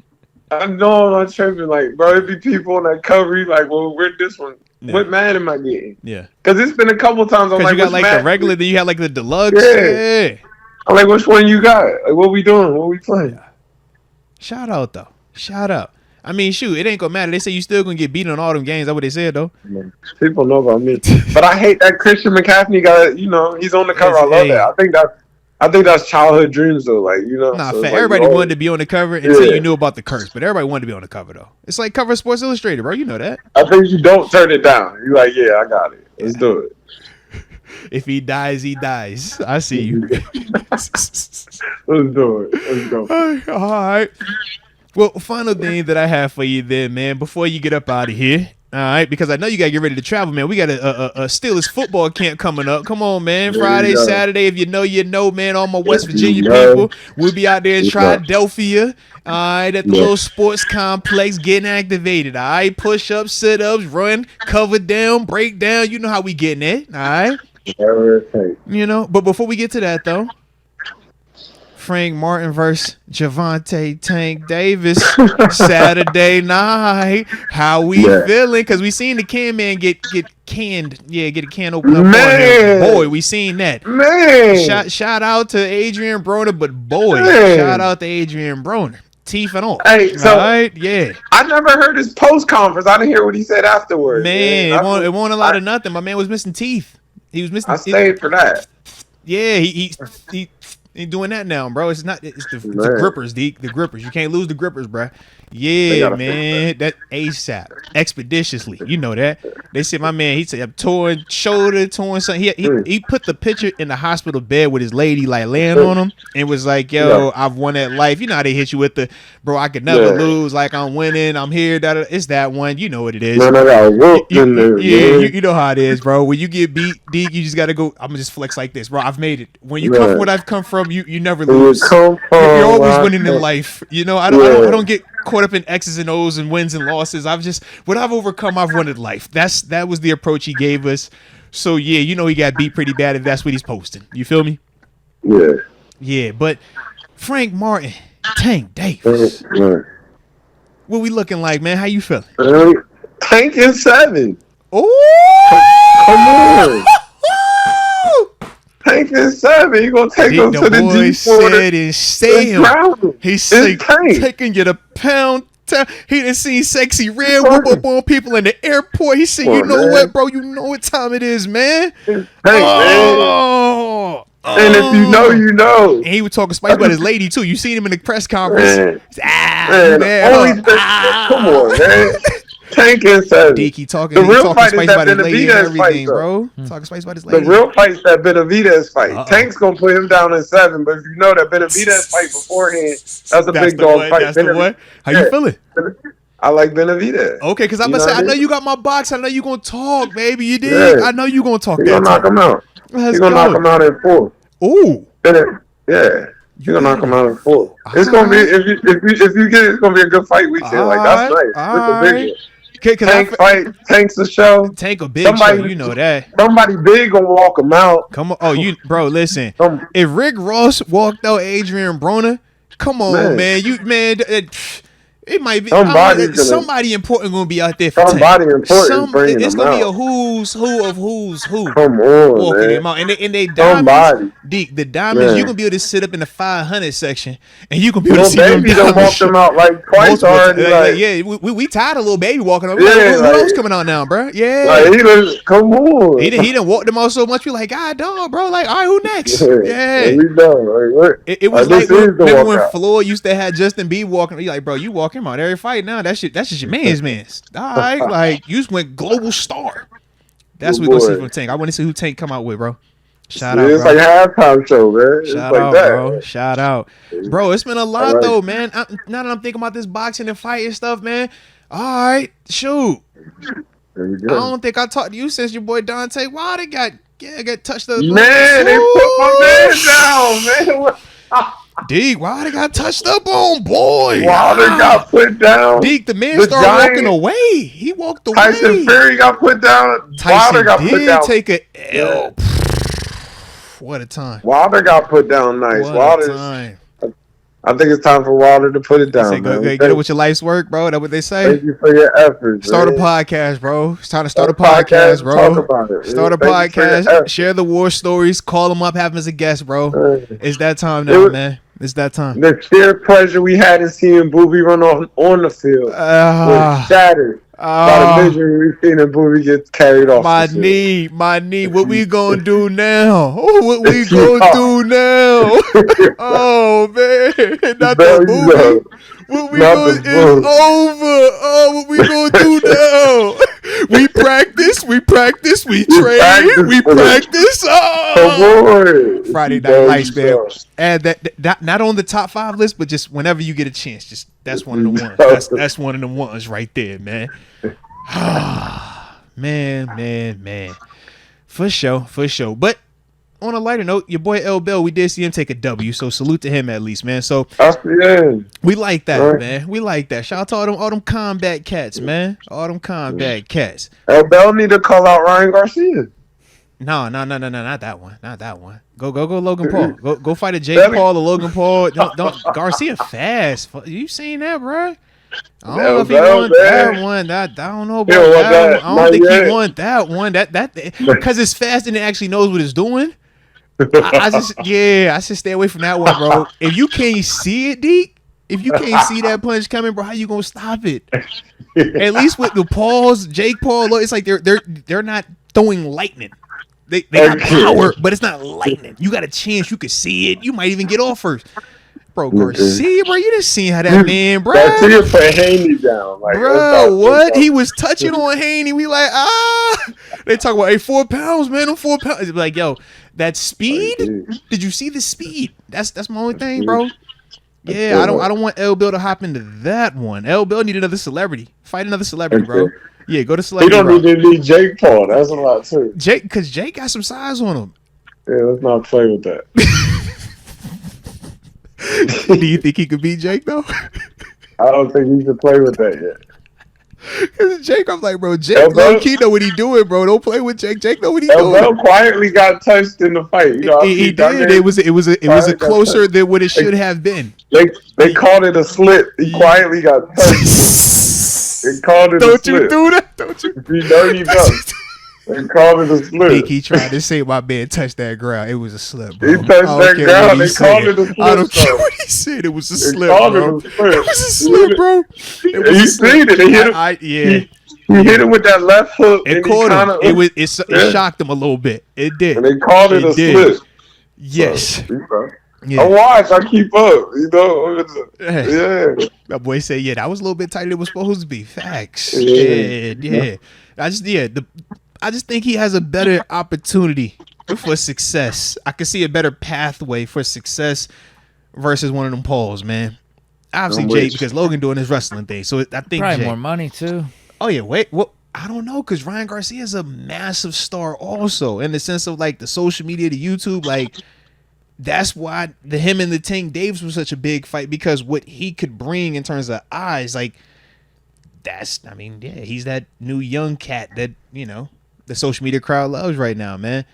I know I'm not tripping. Like, bro, it'd be people on that cover. You like, well, where's this one? Yeah. What Madden am I getting? Yeah. Because it's been a couple times. I'm Because like, you got which like Madden? the regular, then you had like the deluxe. Yeah. Yeah. I'm like, which one you got? Like, what we doing? What we playing? Shout out though. Shout out. I mean, shoot, it ain't gonna matter. They say you still gonna get beat on all them games. That's what they said though. People know about me, but I hate that Christian McCaffrey got. He's on the cover. I love Hey. that. I think that's childhood dreams though. Like Nah, so it's fat. like, Everybody oh, wanted to be on the cover until Yeah. you knew about the curse. But everybody wanted to be on the cover though. It's like cover Sports Illustrated, bro. You know that. I think you don't turn it down. You like, yeah, I got it. Let's do it. If he dies, he dies. I see you. Let's do it. Let's go. All right. Well, final thing that I have for you then, man, before you get up out of here. All right, because I know you got to get ready to travel, man. We got a Steelers football camp coming up. Come on, man. There you Friday, go. Saturday. If you know, man. All my West Yes, you Virginia know. people. We'll be out there in You know. Triadelphia. All right, at the Yeah. little sports complex getting activated. All right, push-ups, sit-ups, run, cover down, break down. You know how we getting it. All right. Whatever it takes. But before we get to that, though, Frank Martin versus Javante Tank Davis Saturday night. How we Yeah. feeling? Because we seen the can man get canned. Yeah, get a can opened up on him. Man. Boy, we seen that. Man. Shout out to Adrian Broner, but boy, Man. shout out to Adrian Broner. Teeth and all. Hey, so- all right, yeah. I never heard his post conference. I didn't hear what he said afterwards. Man, I- it wasn't a lot of nothing. My man was missing teeth. He was missing. I stayed for that. Yeah, he ain't doing that now, bro. It's the Man. grippers, Deke. The grippers. You can't lose the grippers, bro. They Yeah, gotta man. That ASAP, expeditiously. You know that. They said my man. He said I'm torn shoulder, torn something. He put the picture in the hospital bed with his lady like laying on him, and was like, "Yo, Yeah. I've won at life." You know how they hit you with the, bro. I could never Yeah. lose. Like I'm winning. I'm here. It's that one. You know what it is. Man, I got whooped in there. Yeah, man. you know how it is, bro. When you get beat, Deke, you just gotta go. I'm gonna just flex like this, bro. I've made it. When you come Yeah. from what I've come from, you never Where you lose. come from, You're always where I winning in come- life. I don't Yeah. I don't get caught up in X's and O's and wins and losses. What I've overcome, I've won in life. That was the approach he gave us. So yeah, he got beat pretty bad if that's what he's posting. You feel me? Yeah. Yeah, but Frank Martin, Tank Davis. What we looking like, man? How you feeling? Tank in 7. Oh, come on. Tank in 7. You gonna take him to the G4 and say him. He said, taking you to Pound Town. He done seen Sexy Red whoop up on people in the airport. He said, you know what, bro? You know what time it is, man. Tank, man. And if you know, you know. And he was talking spicy about his lady too. You seen him in the press conference. Come on, man. Tank in 7. Deke talking. The real fight spicy is that about his lady and Benavidez fight, everything, bro. Talking spicy about his lady. The real fight's that Benavidez fight. Tank's gonna put him down in 7, but if you know that Benavidez fight beforehand, that's a big dog fight. That's the what? How you feeling? I like Benavidez. Okay, because I'm gonna say, I know you got my box. I know you gonna talk, baby. You did. Yeah. I know you gonna talk. He's gonna knock him out. He's gonna knock him out in 4. Ooh. Yeah. He's gonna knock him out in 4. It's gonna be if you get it, it's gonna be a good fight weekend. Like that's nice. It's a big one. Tank fight, Tank's the show. Tank a big show, you know that. Somebody big gonna walk him out. Come on, bro. Listen, if Rick Ross walked out Adrian Broner, come on, man. It might be somebody important gonna be out there for somebody Tank. important. It's gonna be a who's who of who's who. Come on, walking man. him out, and they diamonds. Deke, the diamonds. Man. You gonna be able to sit up in the 500 section, and you gonna be able to see them baby done walked them out like twice already. Yeah, we tired of little baby walking up. Who else coming out now, bro? Yeah, like, come on. He done walked them out so much. We like, God, dog, bro. Like, all right, who next? Yeah, we know. Like, it was like remember when Floyd used to have Justin Bieber walking. He like, bro, you walk him out every fight now. That's just your man's. All right, like you just went global star. That's what we gonna see from Tank. I want to see who Tank come out with, bro. Shout out, it's bro. like halftime show, man. Shout out, bro. Shout out, bro. It's been a lot though, man. Now that I'm thinking about this boxing and fighting stuff, man. All right, shoot. I don't think I talked to you since your boy Dante Wilder got touched up. Man, they put my man down, man. Deke, Wilder got touched up on, boy. Wilder got put down. Deke, the man started walking away. He walked away. Tyson Fury got put down. Wilder got put down. Take a L. What a time. Wilder got put down nice. Time. I think it's time for Wilder to put it down. Go get it with your life's work, bro. That's what they say. Thank you for your efforts. Start a podcast, bro. It's time to start a podcast, bro. Talk about it. Start a podcast. Share the war stories. Call them up. Have them as a guest, bro. It's that time now, man. It's that time. The sheer pleasure we had in seeing Booby run on the field was shattered. By the vision we've seen a Booby get carried off. My knee. What we gonna do now? What we gonna do now? Oh man, not the Booby. What we gonna? It's over. Oh, what we gonna do now? We practice. We train. We practice. Oh, Friday Night Lights, man. Add that not on the top 5 list, but just whenever you get a chance, just that's one of the ones. That's one of the ones right there, man. man. For sure. But on a lighter note, your boy L. Bell, we did see him take a W, so salute to him at least, man. So we like that, man. We like that. Shout out to all them combat cats, man. All them combat cats. L. Bell need to call out Ryan Garcia. No, not that one. Not that one. Go, Logan Paul. Go fight a Jake Paul or Logan Paul. Don't Garcia fast. You seen that, bro? I don't know if he won that one. I don't know about that one. I don't think he won that one. That because it's fast and it actually knows what it's doing. I just stay away from that one, bro. If you can't see it, Deke, if you can't see that punch coming, bro, how you gonna stop it? At least with the Pauls, Jake Paul, it's like they're not throwing lightning. They got power, but it's not lightning. You got a chance. You could see it. You might even get off first. Bro, Garcia, bro, you just seen how that man, bro. Garcia put Haney down. Like, bro, what? He was touching on Haney. We like, They talk about, hey, 4 pounds, man. I'm 4 pounds. Like, yo, that speed? Did you see the speed? That's my only thing, bro. Yeah, I don't want L. Bill to hop into that one. L. Bill need another celebrity. Fight another celebrity, bro. Yeah, go to celebrity. He don't need Jake Paul. That's a lot too. Because Jake got some size on him. Yeah, let's not play with that. Do you think he could beat Jake though? I don't think he should play with that yet. Jake, I'm like, bro, Jake LL low key know what he doing, bro. Don't play with Jake. Jake know what he doing. LL quietly got touched in the fight. You know, He did. It was a closer than what it should have been. They called it a slip. He quietly got touched. They called it a slip. Don't you do that? Don't you? You know you don't. They called it a slip. Deke, he tried to say my man touched that ground. It was a slip, bro. He touched that ground. They called it a slip. I don't care what he said. It was a slip, bro. It was a slip, bro. You seen it. They hit him. He hit him with that left hook. It caught him. It shocked him a little bit. It did. And they called it a slip. Yes. So, yeah. I watch. I keep up. You know. Yeah. My boy said, "Yeah, that was a little bit tighter than it was supposed to be." Facts. Yeah. Yeah. I just think he has a better opportunity for success. I can see a better pathway for success versus one of them polls, man. Obviously, Jake, because Logan doing his wrestling thing. So I think probably Jake, more money too. Oh yeah, wait. Well, I don't know, because Ryan Garcia is a massive star also, in the sense of like the social media, the YouTube, like that's why him and the Tank Davis was such a big fight, because what he could bring in terms of eyes, like he's that new young cat that, you know, the social media crowd loves right now, man.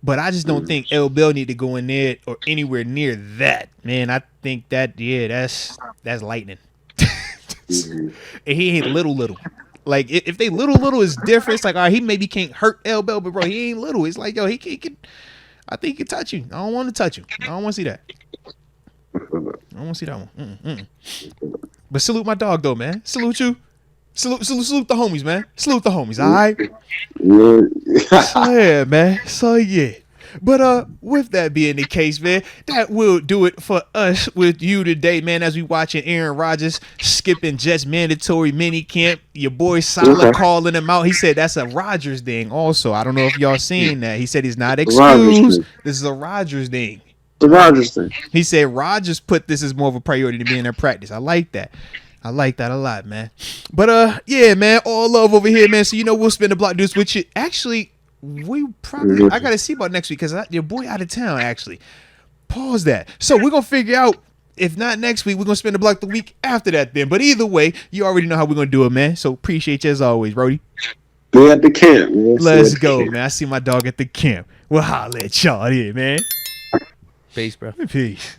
But I just don't think El Bell need to go in there or anywhere near that, man. I think that's lightning. And he ain't little. Like if they little is different. It's like, all right, he maybe can't hurt El Bell, but bro, he ain't little. It's like, yo, he can. I think he can touch you. I don't want to touch you. I don't want to see that. I don't want to see that one. But salute my dog though, man. Salute you. Salute the homies, man. Salute the homies, all right? Yeah. So, yeah, man. So, yeah. But with that being the case, man, that will do it for us with you today, man, as we watching Aaron Rodgers skipping Jets mandatory mini camp. Your boy Salah calling him out. He said that's a Rodgers thing also. I don't know if y'all seen that. He said he's not excused. This is a Rodgers thing. The Rodgers thing. He said Rodgers put this as more of a priority to be in their practice. I like that. I like that a lot, man. But yeah, man, all love over here, man. So you know we'll spin the block dudes with you. Actually, I gotta see about next week because your boy out of town. Actually, pause that. So we're gonna figure out, if not next week, we're gonna spin the block the week after that. Then, but either way, you already know how we're gonna do it, man. So appreciate you as always, Brody. Be at the camp, man. Let's go, man. I see my dog at the camp. We'll holler at y'all here, man. Peace, bro. Peace.